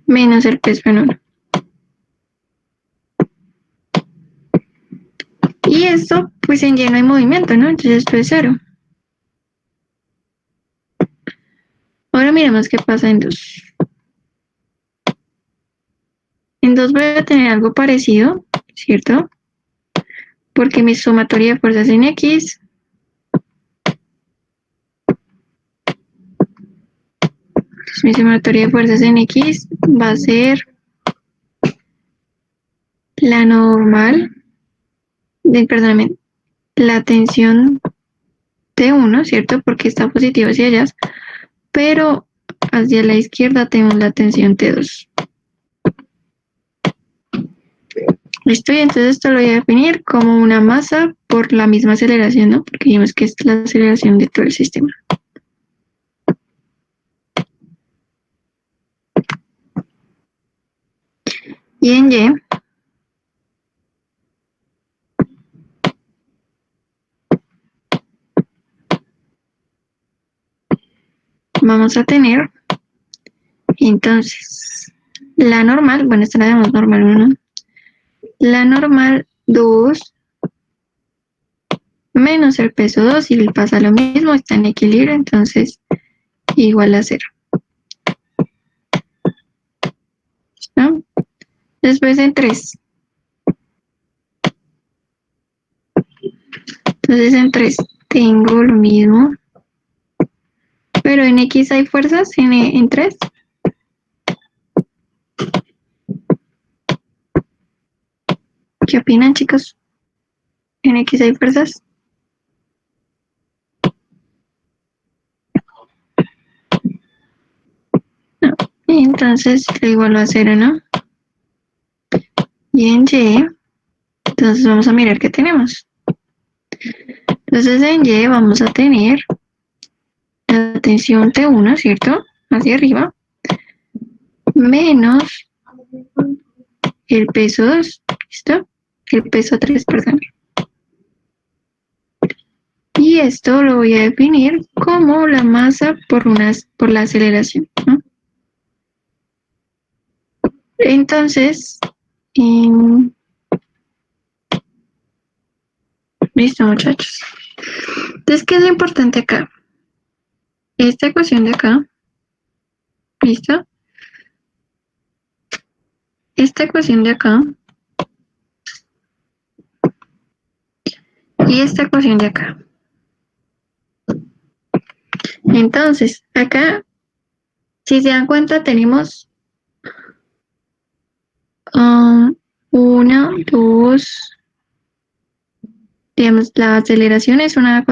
menos el peso en 1. Y esto, pues en Y no hay movimiento, ¿no? Entonces esto es 0. Ahora miremos qué pasa en 2. En 2 voy a tener algo parecido, ¿cierto? Porque mi sumatoria de fuerzas en X mi sumatoria de fuerzas en X va a ser la normal, perdóname, la tensión T1, ¿cierto? Porque está positivo hacia allá, pero hacia la izquierda tenemos la tensión T2. Listo, y entonces esto lo voy a definir como una masa por la misma aceleración, ¿no? Porque vimos que es la aceleración de todo el sistema. Y en Y, vamos a tener, entonces, la normal, bueno, esta la llamamos normal 1, la normal 2 menos el peso 2 y le pasa lo mismo, está en equilibrio, entonces igual a 0. ¿No? Después en 3. Entonces en 3 tengo lo mismo, pero en X hay fuerzas en 3. ¿Qué opinan, chicos? ¿En X hay fuerzas? No. Entonces lo igualo a 0, ¿no? Y en Y, entonces vamos a mirar qué tenemos. Entonces en Y vamos a tener la tensión T1, ¿cierto? Hacia arriba, menos el peso 2, ¿listo? El peso 3, perdón. Y esto lo voy a definir como la masa por la aceleración, ¿no? Entonces, listo, muchachos. Entonces, ¿qué es lo importante acá? Esta ecuación de acá, ¿listo? Esta ecuación de acá y esta ecuación de acá. Entonces, acá, si se dan cuenta, tenemos 1, 2, digamos, la aceleración es una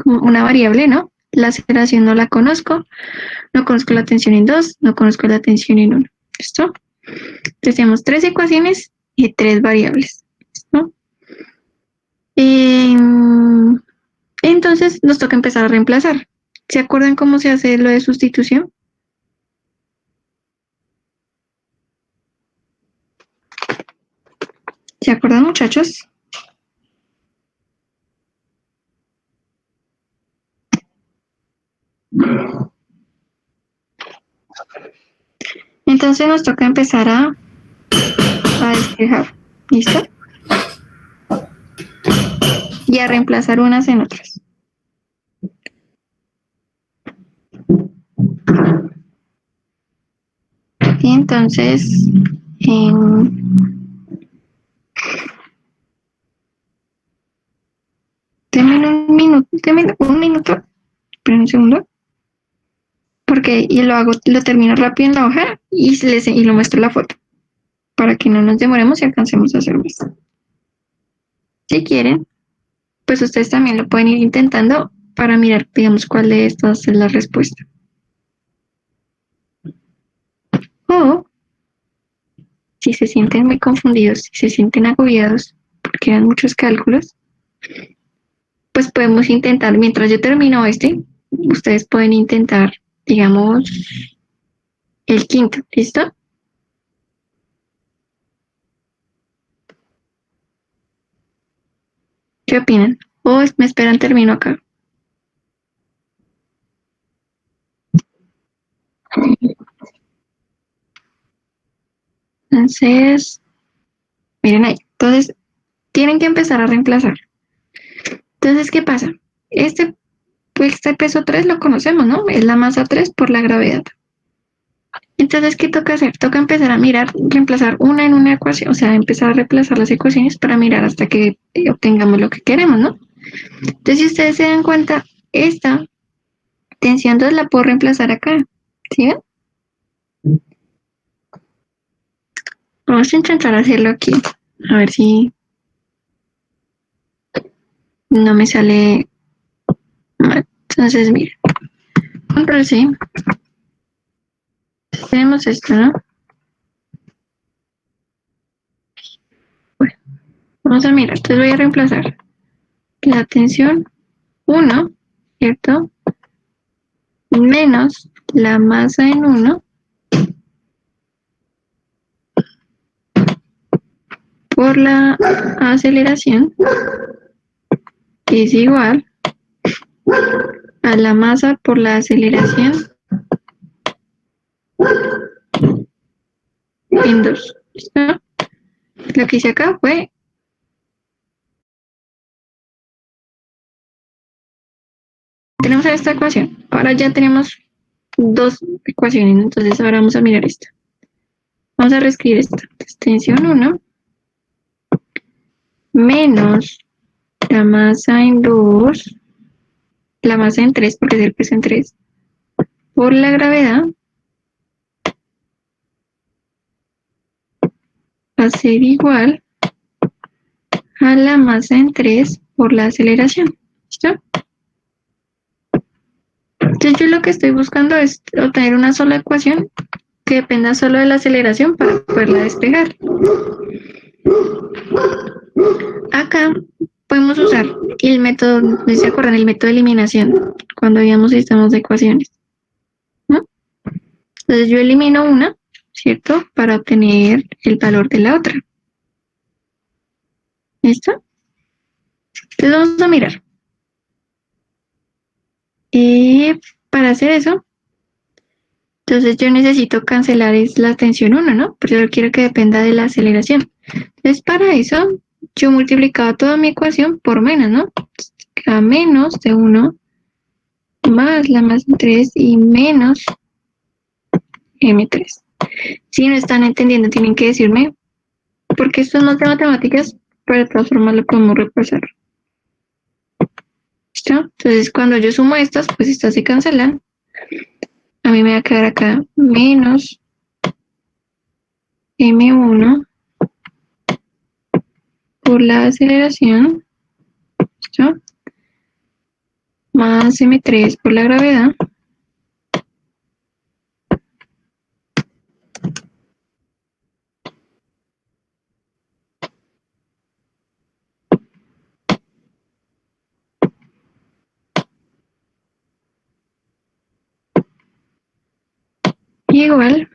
variable, ¿no? La aceleración no la conozco, no conozco la tensión en 2, no conozco la tensión en 1. ¿Listo? Entonces tenemos 3 ecuaciones y 3 variables. ¿Listo? Entonces nos toca empezar a reemplazar. ¿Se acuerdan cómo se hace lo de sustitución? ¿Se acuerdan, muchachos? Entonces nos toca empezar a despejar. ¿Listo? Y a reemplazar unas en otras. Y entonces, denme un minuto, esperen un segundo, porque y lo termino rápido en la hoja y lo muestro la foto, para que no nos demoremos y alcancemos a hacer más. Si quieren, pues ustedes también lo pueden ir intentando para mirar, digamos, cuál de estas es la respuesta. O, si se sienten muy confundidos, si se sienten agobiados, porque eran muchos cálculos, pues podemos intentar, mientras yo termino ustedes pueden intentar, digamos, el quinto, ¿listo? ¿Qué opinan? O me esperan, termino acá. Entonces, miren ahí. Entonces, tienen que empezar a reemplazar. Entonces, ¿qué pasa? Pues este peso 3 lo conocemos, ¿no? Es la masa 3 por la gravedad. Entonces, ¿qué toca hacer? Toca empezar a mirar, reemplazar una en una ecuación, o sea, empezar a reemplazar las ecuaciones para mirar hasta que obtengamos lo que queremos, ¿no? Entonces, si ustedes se dan cuenta, esta tensión 2 la puedo reemplazar acá, ¿sí ven? Vamos a intentar hacerlo aquí, a ver si no me sale mal. Entonces, mira, control C, tenemos esto, ¿no? Bueno, vamos a mirar, entonces voy a reemplazar la tensión 1, ¿cierto? Menos la masa en 1 por la aceleración es igual a la masa por la aceleración en 2. ¿Listo? Lo que hice acá fue tenemos esta ecuación. Ahora ya tenemos dos ecuaciones, entonces ahora vamos a mirar esta. Vamos a reescribir esta. Entonces, tensión 1 menos la masa en 2, la masa en 3 porque es el peso en 3, por la gravedad va a ser igual a la masa en 3 por la aceleración. ¿Listo? Entonces yo lo que estoy buscando es obtener una sola ecuación que dependa solo de la aceleración para poderla despejar. Acá podemos usar el método, ¿no se acuerdan? El método de eliminación, cuando veíamos sistemas de ecuaciones, ¿no? Entonces yo elimino una, ¿cierto? Para obtener el valor de la otra. ¿Listo? Entonces vamos a mirar. Y para hacer eso, entonces yo necesito cancelar la tensión 1, ¿no? Pero yo quiero que dependa de la aceleración. Entonces para eso, yo multiplicaba toda mi ecuación por menos, ¿no? A menos de 1 más la masa 3 y menos M3. Si no están entendiendo, tienen que decirme, porque esto es más de matemáticas, pero de todas formas lo podemos repasar. ¿Listo? Entonces, cuando yo sumo estas, pues estas se cancelan. A mí me va a quedar acá menos M1 por la aceleración, ¿listo? Más M3 por la gravedad. Igual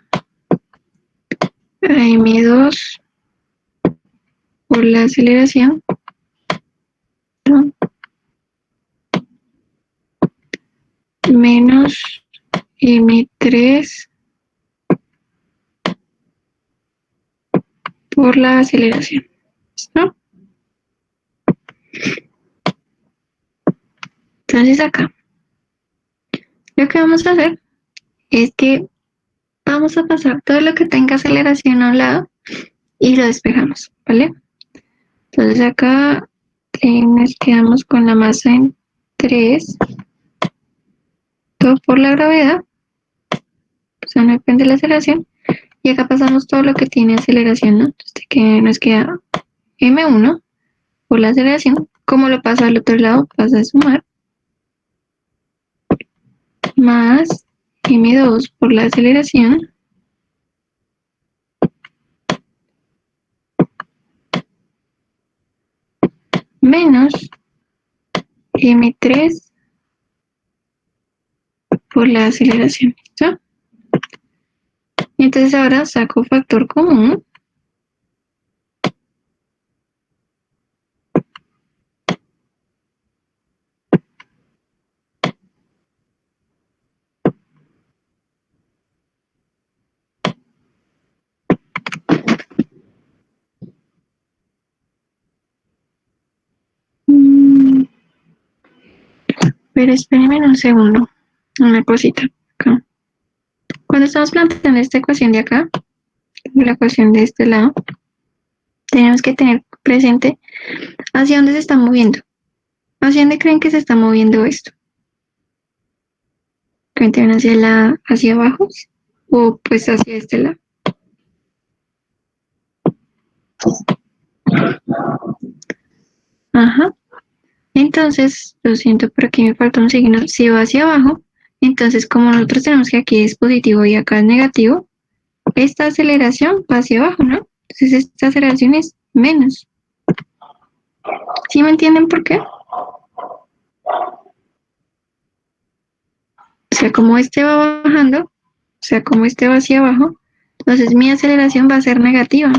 a M2 por la aceleración, ¿no? Menos M3 por la aceleración, ¿listo? Entonces acá, lo que vamos a hacer es que vamos a pasar todo lo que tenga aceleración a un lado y lo despejamos, ¿vale? Entonces acá nos quedamos con la masa en 3, todo por la gravedad, o sea, no depende de la aceleración, y acá pasamos todo lo que tiene aceleración, ¿no? Entonces nos queda M1 por la aceleración, como lo pasa al otro lado, pasa a sumar, más M2 por la aceleración, menos m3 por la aceleración. ¿Listo? Y entonces ahora saco factor común. Pero espérenme un segundo, una cosita acá. Cuando estamos planteando esta ecuación de acá, la ecuación de este lado, tenemos que tener presente hacia dónde se está moviendo. ¿Hacia dónde creen que se está moviendo esto? ¿Creen hacia abajo o pues hacia este lado? Ajá. Entonces, lo siento, pero aquí me falta un signo. Si va hacia abajo, entonces como nosotros tenemos que aquí es positivo y acá es negativo, esta aceleración va hacia abajo, ¿no? Entonces esta aceleración es menos. ¿Sí me entienden por qué? O sea, como este va bajando, o sea, como este va hacia abajo, entonces mi aceleración va a ser negativa.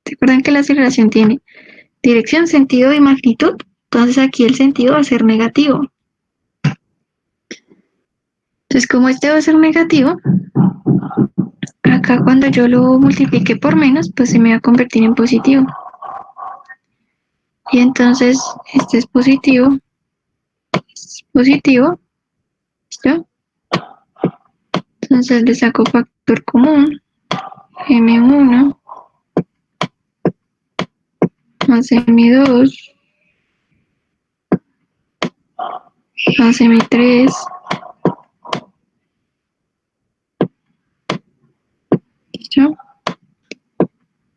¿Se acuerdan que la aceleración tiene dirección, sentido y magnitud? Entonces aquí el sentido va a ser negativo. Entonces como este va a ser negativo, acá cuando yo lo multiplique por menos, pues se me va a convertir en positivo. Y entonces este es positivo, ¿listo? Entonces le saco factor común, m1 más m2 más m3, ¿listo?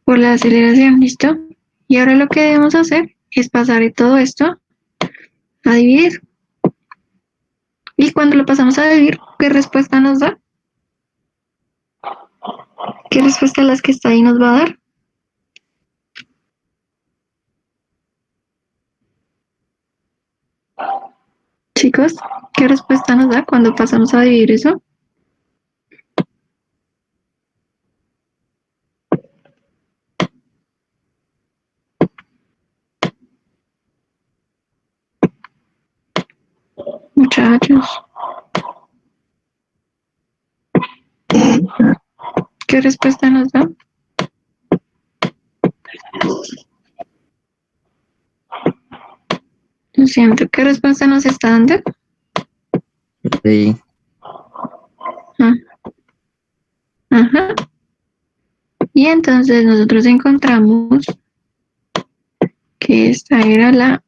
Por la aceleración, ¿listo? Y ahora lo que debemos hacer es pasar de todo esto a dividir. Y cuando lo pasamos a dividir, ¿qué respuesta nos da? ¿Qué respuesta a las que está ahí nos va a dar? Chicos, ¿qué respuesta nos da cuando pasamos a dividir eso? Muchachos, ¿qué respuesta nos da? Lo siento, ¿qué respuesta nos está dando? Sí. Ah, ajá. Y entonces nosotros encontramos que esta era la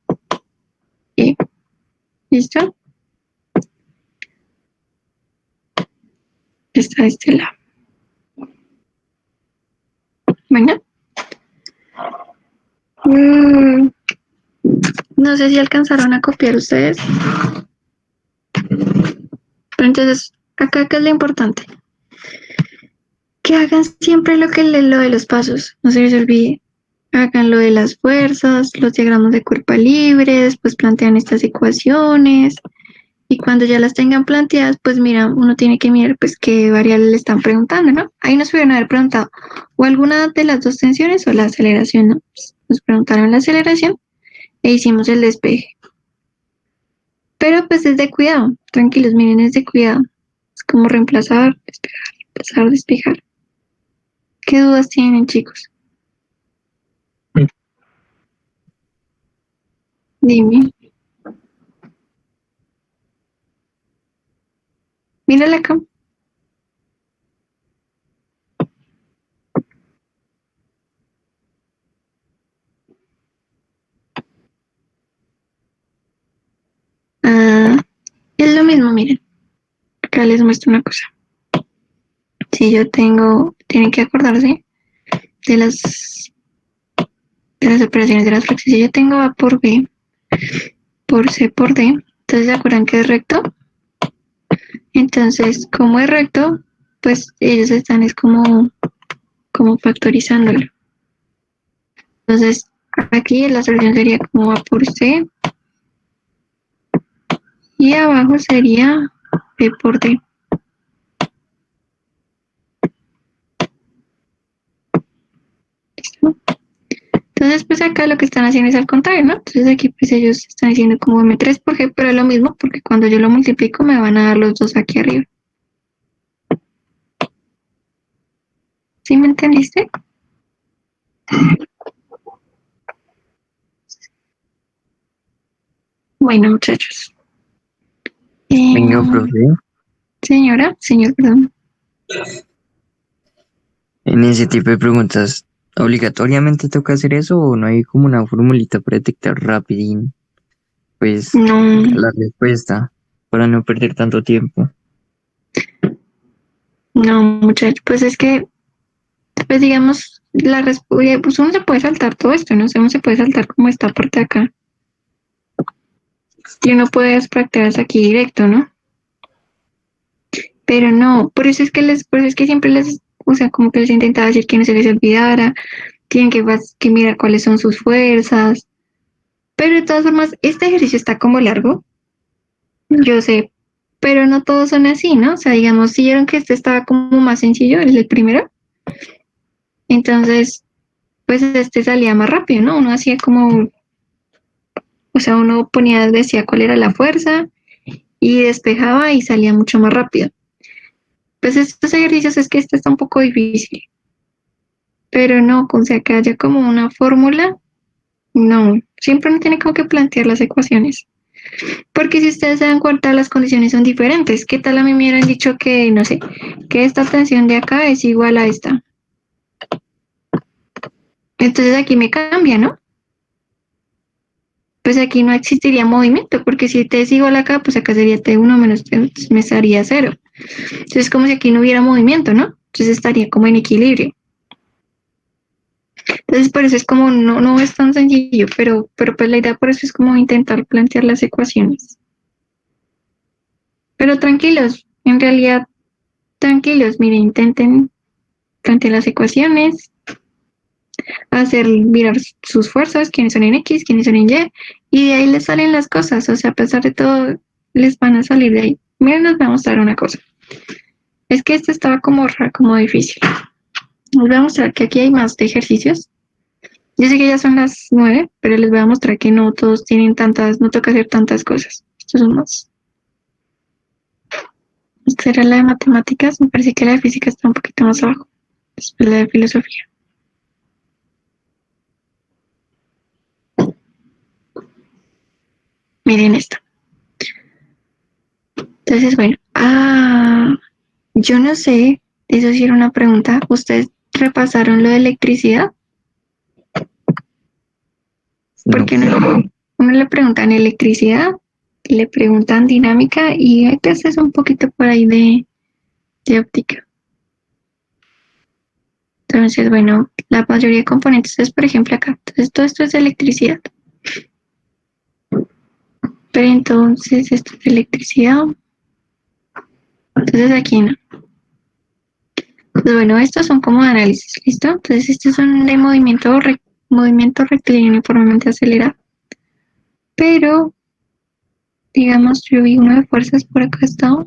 E. ¿Listo? Está de este lado. Bueno. No sé si alcanzaron a copiar ustedes. Pero entonces, acá ¿qué es lo importante? Que hagan siempre lo de los pasos. No se les olvide. Hagan lo de las fuerzas, los diagramas de cuerpo libre, después plantean estas ecuaciones. Y cuando ya las tengan planteadas, pues mira, uno tiene que mirar pues qué variable le están preguntando, ¿no? Ahí nos pudieron haber preguntado o alguna de las dos tensiones o la aceleración, ¿no? Pues nos preguntaron la aceleración e hicimos el despeje. Pero pues es de cuidado, tranquilos, miren, es de cuidado. Es como reemplazar, despejar. ¿Qué dudas tienen, chicos? Dime. Mírala acá. Ah, es lo mismo, miren. Acá les muestro una cosa. Si yo tengo, tienen que acordarse de las operaciones de las fracciones. Si yo tengo A por B, por C por D, entonces ¿se acuerdan que es recto? Entonces, como es recto, pues ellos están es como factorizándolo. Entonces, Aquí la solución sería como A por C. Y abajo sería B por D. ¿Listo? Entonces, pues acá lo que están haciendo es al contrario, ¿no? Entonces aquí pues ellos están diciendo como M3 por G, pero es lo mismo porque cuando yo lo multiplico me van a dar los dos aquí arriba. ¿Sí me entendiste? Bueno, muchachos. Venga, profe. Señor, perdón. En ese tipo de preguntas, ¿obligatoriamente toca hacer eso o no hay como una formulita para detectar rapidín, pues, No, la respuesta para no perder tanto tiempo? no, muchachos, pues es que, pues digamos, pues uno se puede saltar todo esto, ¿no? O sea, uno se puede saltar como esta parte de acá. Y uno puede practicarse aquí directo, ¿no? Pero no, por eso es que siempre les, o sea, como que les intentaba decir que no se les olvidara, tienen que mirar cuáles son sus fuerzas. Pero de todas formas, este ejercicio está como largo, yo sé, pero no todos son así, ¿no? O sea, digamos, si vieron que este estaba como más sencillo, el primero, entonces, pues este salía más rápido, ¿no? Uno hacía como, o sea, uno ponía, decía cuál era la fuerza y despejaba y salía mucho más rápido. Pues estos ejercicios es que este está un poco difícil, pero no, o sea, que haya como una fórmula, no, siempre uno tiene como que plantear las ecuaciones. Porque si ustedes se dan cuenta, las condiciones son diferentes. ¿Qué tal a mí me hubieran dicho que, no sé, que esta tensión de acá es igual a esta? Entonces aquí me cambia, ¿no? Pues aquí no existiría movimiento, porque si T es igual acá, pues acá sería T1 menos T, entonces me estaría cero. Entonces es como si aquí no hubiera movimiento, ¿no? Entonces estaría como en equilibrio. Entonces por eso es como, no es tan sencillo, pero pues la idea por eso es como intentar plantear las ecuaciones. Pero tranquilos, en realidad, tranquilos, miren, intenten plantear las ecuaciones, hacer mirar sus fuerzas, quiénes son en X, quiénes son en Y de ahí les salen las cosas, o sea, a pesar de todo, les van a salir de ahí. Miren, les voy a mostrar una cosa. Es que este estaba como difícil. Les voy a mostrar que aquí hay más de ejercicios. Yo sé que ya son las 9, pero les voy a mostrar que no todos tienen tantas, no toca hacer tantas cosas. Estos son más. Esta era la de matemáticas, me parece que la de física está un poquito más abajo. Después la de filosofía. Miren esto. Entonces, bueno, yo no sé, eso sí era una pregunta. ¿Ustedes repasaron lo de electricidad? No. Porque uno le preguntan electricidad, le preguntan dinámica y hay veces un poquito por ahí de óptica. Entonces, bueno, la mayoría de componentes es, por ejemplo, acá. Entonces, todo esto es de electricidad. Pero entonces, esto es de electricidad. Entonces, aquí no. Entonces, bueno, estos son como de análisis, ¿listo? Entonces, estos son de movimiento rectilíneo uniformemente acelerado. Pero, digamos, yo vi uno de fuerzas por acá está.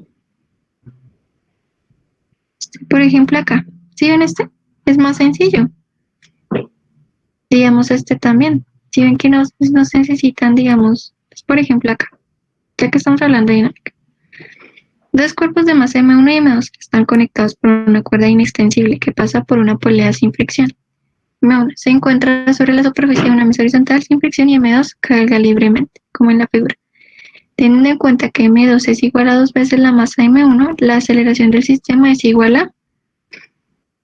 Por ejemplo, acá. ¿Sí ven este? Es más sencillo. Digamos, este también. Si ven que no se necesitan, digamos, pues, por ejemplo, acá. Ya que estamos hablando de dinámica. Dos cuerpos de masa M1 y M2 que están conectados por una cuerda inextensible que pasa por una polea sin fricción. M1 se encuentra sobre la superficie de una mesa horizontal sin fricción y M2 carga libremente, como en la figura. Teniendo en cuenta que M2 es igual a 2 veces la masa M1, la aceleración del sistema es igual a...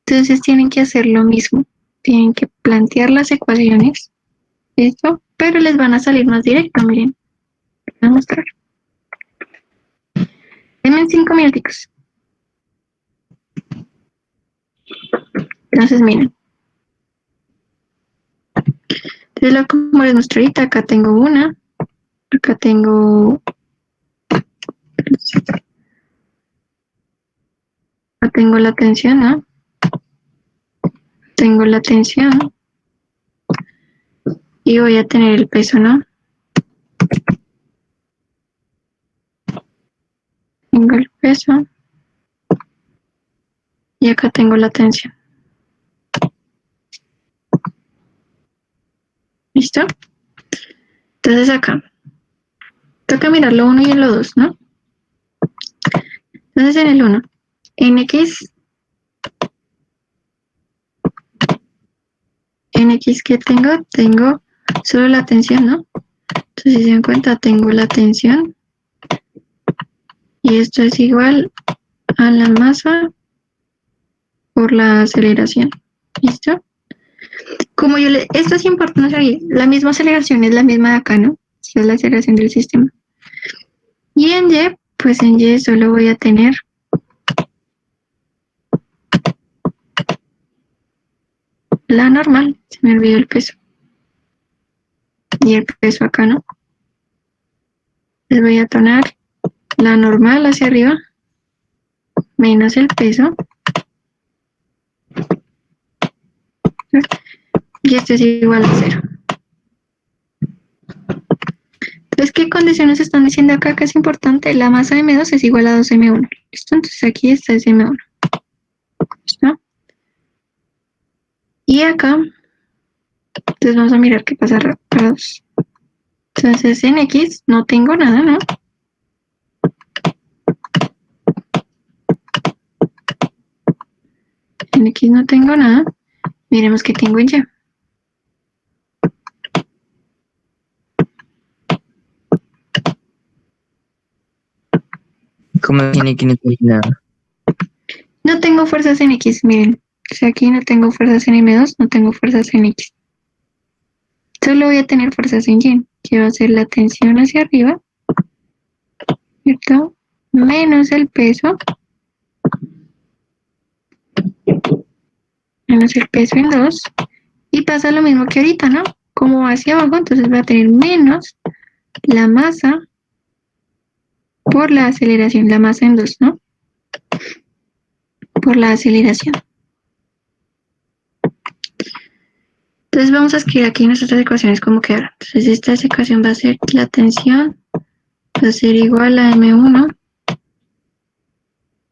Entonces tienen que hacer lo mismo. Tienen que plantear las ecuaciones, ¿listo? Pero les van a salir más directo, miren. Voy a mostrar. Denme 5 minuticos. Entonces, miren. Entonces, como les mostré ahorita, acá tengo una. Acá tengo... Acá tengo la tensión, ¿no? Tengo la tensión. Y voy a tener el peso, ¿no? Tengo el peso. Y acá tengo la tensión. ¿Listo? Entonces acá. Toca mirar lo 1 y lo 2, ¿no? Entonces en el 1. En X que tengo solo la tensión, ¿no? Entonces si se dan cuenta, tengo la tensión. Y esto es igual a la masa por la aceleración. ¿Listo? Como esto es importante saber, la misma aceleración es la misma de acá, ¿no? Esta es la aceleración del sistema. Y en Y, pues en Y solo voy a tener la normal, se me olvidó el peso. Y el peso acá, ¿no? Les voy a tomar la normal hacia arriba, menos el peso. Y esto es igual a 0. Entonces, ¿qué condiciones están diciendo acá que es importante? La masa de M2 es igual a 2M1. ¿Listo? Entonces aquí está es M1. ¿Listo? Y acá, entonces vamos a mirar qué pasa para 2. Entonces en X no tengo nada, ¿no? En X no tengo nada. Miremos qué tengo en Y. ¿Cómo tiene que no tener nada? No tengo fuerzas en X, miren. O sea, aquí no tengo fuerzas en M2, no tengo fuerzas en X. Solo voy a tener fuerzas en Y, que va a ser la tensión hacia arriba, ¿cierto? Menos el peso. Menos el peso en 2. Y pasa lo mismo que ahorita, ¿no? Como va hacia abajo, entonces va a tener menos la masa por la aceleración. La masa en 2, ¿no? Por la aceleración. Entonces vamos a escribir aquí nuestras ecuaciones como quedaron. Entonces esta ecuación va a ser la tensión, va a ser igual a M1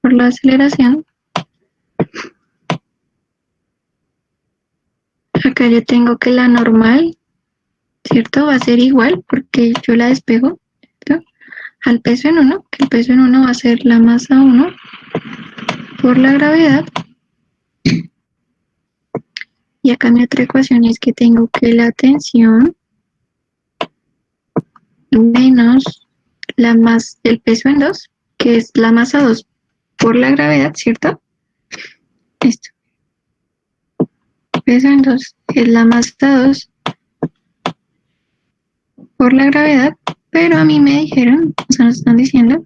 por la aceleración. Acá yo tengo que la normal, ¿cierto? Va a ser igual porque yo la despejo, ¿cierto? Al peso en 1, que el peso en 1 va a ser la masa 1 por la gravedad. Y acá mi otra ecuación es que tengo que la tensión menos el peso en 2, que es la masa 2 por la gravedad, ¿cierto? Esto. Peso en 2 es la masa 2 por la gravedad, pero a mí me dijeron, o sea, nos están diciendo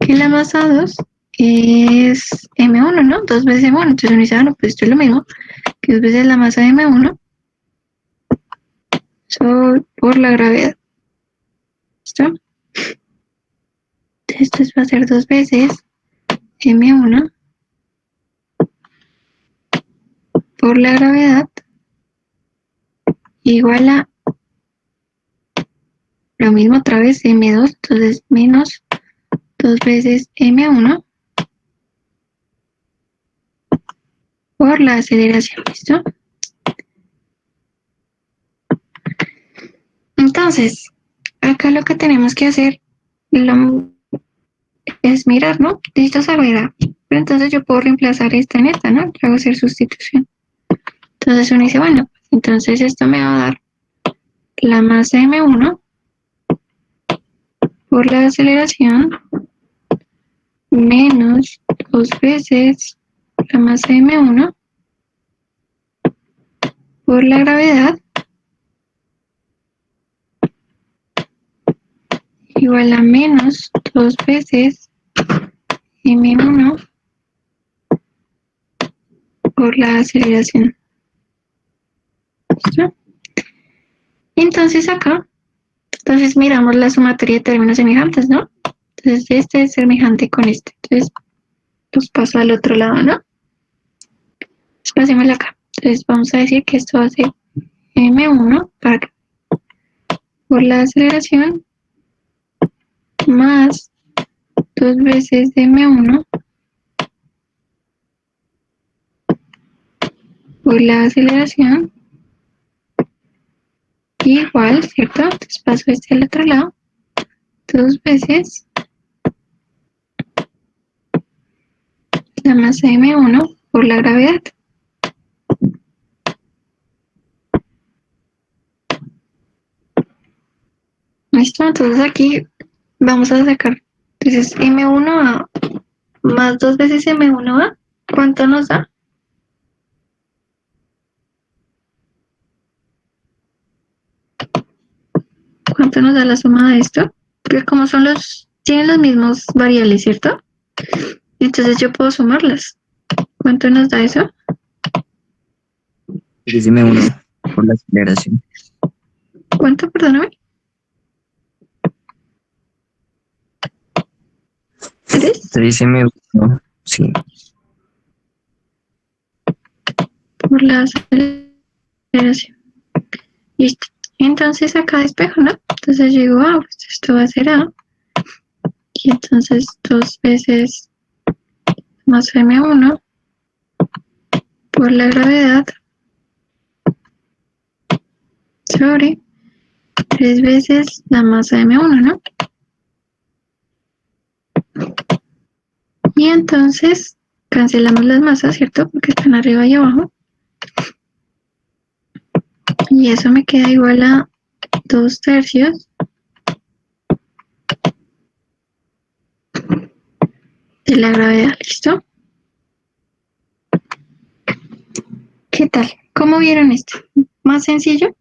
que la masa 2 es M1, ¿no? 2 veces M1, entonces uno dice, bueno, pues esto es lo mismo, que 2 veces la masa de M1 por la gravedad. ¿Listo? Entonces va a ser 2 veces M1 por la gravedad igual a lo mismo otra vez M2, entonces menos 2 veces M1 por la aceleración, ¿listo? Entonces, acá lo que tenemos que hacer es mirar, ¿no? Necesito saber, pero entonces yo puedo reemplazar esta en esta, ¿no? Yo hago hacer sustitución. Entonces uno dice, bueno, entonces esto me va a dar la masa M1 por la aceleración menos 2 veces la masa M1 por la gravedad igual a menos 2 veces M1 por la aceleración. ¿Listo? Entonces acá, miramos la sumatoria de términos semejantes, ¿no? Entonces este es semejante con este. Entonces los paso al otro lado, ¿no? Pasémoslo acá. Entonces vamos a decir que esto va a ser M1 para acá. por la aceleración más 2 veces de m1 por la aceleración igual, ¿cierto? Entonces paso al otro lado, 2 veces la masa m1 por la gravedad. ¿Listo? Entonces aquí vamos a sacar, entonces m1a más 2 veces m1a, ¿cuánto nos da? ¿Cuánto nos da la suma de esto? Porque como tienen los mismos variables, ¿cierto? Entonces yo puedo sumarlas. ¿Cuánto nos da eso? Decime uno por la aceleración. ¿Cuánto, perdóname? 3 Decime uno, sí. por la aceleración. Listo. Entonces acá despejo, ¿no? Entonces yo digo, pues esto va a ser A. Y entonces 2 veces más m1 por la gravedad sobre 3 veces la masa m1, ¿no? Y entonces cancelamos las masas, ¿cierto? Porque están arriba y abajo. Y eso me queda igual a 2/3 de la gravedad, ¿listo? ¿Qué tal? ¿Cómo vieron esto? ¿Más sencillo?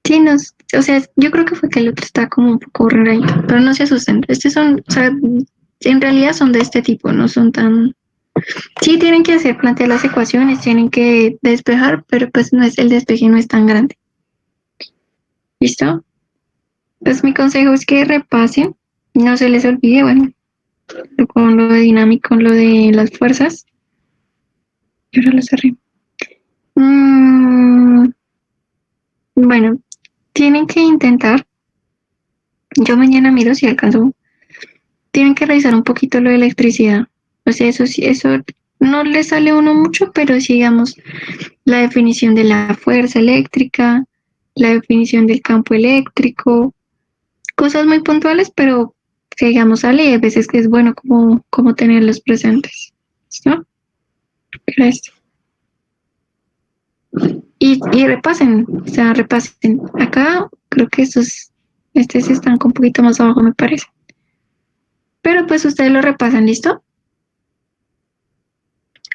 Sí, o sea, yo creo que fue que el otro está como un poco rarito, pero no se asusten. O sea, en realidad son de este tipo, no son tan... Sí tienen que plantear las ecuaciones, tienen que despejar, pero pues el despeje no es tan grande. ¿Listo? Pues mi consejo es que repasen, no se les olvide, bueno, con lo de dinámico, con lo de las fuerzas. Y ahora lo cerré. Bueno, tienen que intentar, yo mañana miro si alcanzo, tienen que revisar un poquito lo de electricidad. O sea, eso sí, eso no le sale a uno mucho, pero sí, digamos, la definición de la fuerza eléctrica, la definición del campo eléctrico, cosas muy puntuales, pero que digamos sale y hay veces que es bueno como tenerlos presentes. ¿No? Gracias. Y repasen, o sea, repasen. Acá creo que este sí están un poquito más abajo, me parece. Pero pues ustedes lo repasan, ¿listo?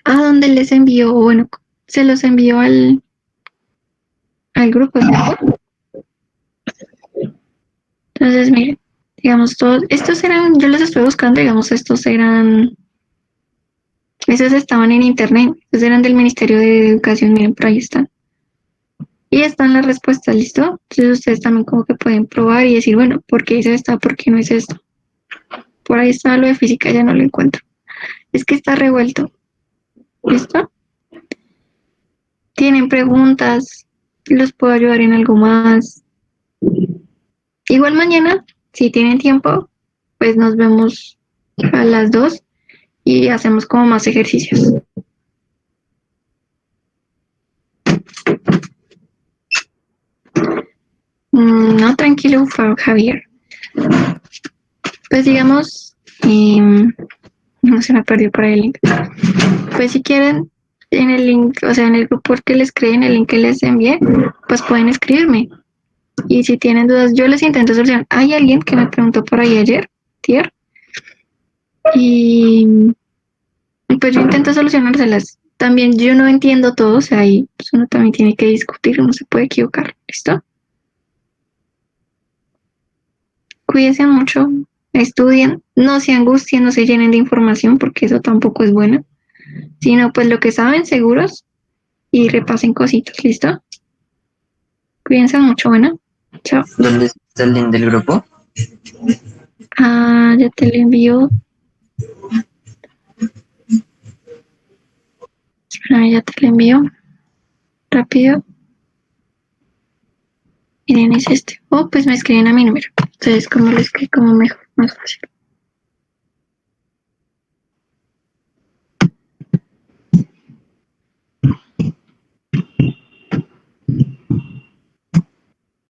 ¿A dónde les envío? Bueno, se los envío al grupo, ¿cierto? Entonces, miren, digamos, todos, estos eran, yo los estoy buscando, digamos, esos estaban en internet, esos eran del Ministerio de Educación, miren, por ahí están. Y están las respuestas, ¿listo? Entonces ustedes también como que pueden probar y decir, bueno, ¿por qué es esta? ¿Por qué no es esto? Por ahí está lo de física, ya no lo encuentro. Es que está revuelto. ¿Listo? ¿Tienen preguntas? ¿Los puedo ayudar en algo más? Igual mañana, si tienen tiempo, pues nos vemos a las 2 y hacemos como más ejercicios. No, tranquilo, Javier. Pues digamos, no se me perdió por ahí el link. Pues si quieren, en el link, o sea, en el grupo que les creen, el link que les envié, pues pueden escribirme. Y si tienen dudas, yo les intento solucionar. Hay alguien que me preguntó por ahí ayer, Tier, y pues yo intento solucionárselas. También yo no entiendo todo, o sea, ahí pues uno también tiene que discutir, uno se puede equivocar, ¿listo? Cuídense mucho, estudien, no se angustien, no se llenen de información porque eso tampoco es bueno, sino pues lo que saben seguros y repasen cositas, ¿listo? Cuídense mucho, bueno, chao. ¿Dónde está el link del grupo? Ah, ya te lo envío. Espera, ya te lo envío. Rápido. Miren, es este. Oh, pues me escriben a mi número. Entonces, como lo escribo, como mejor, más fácil.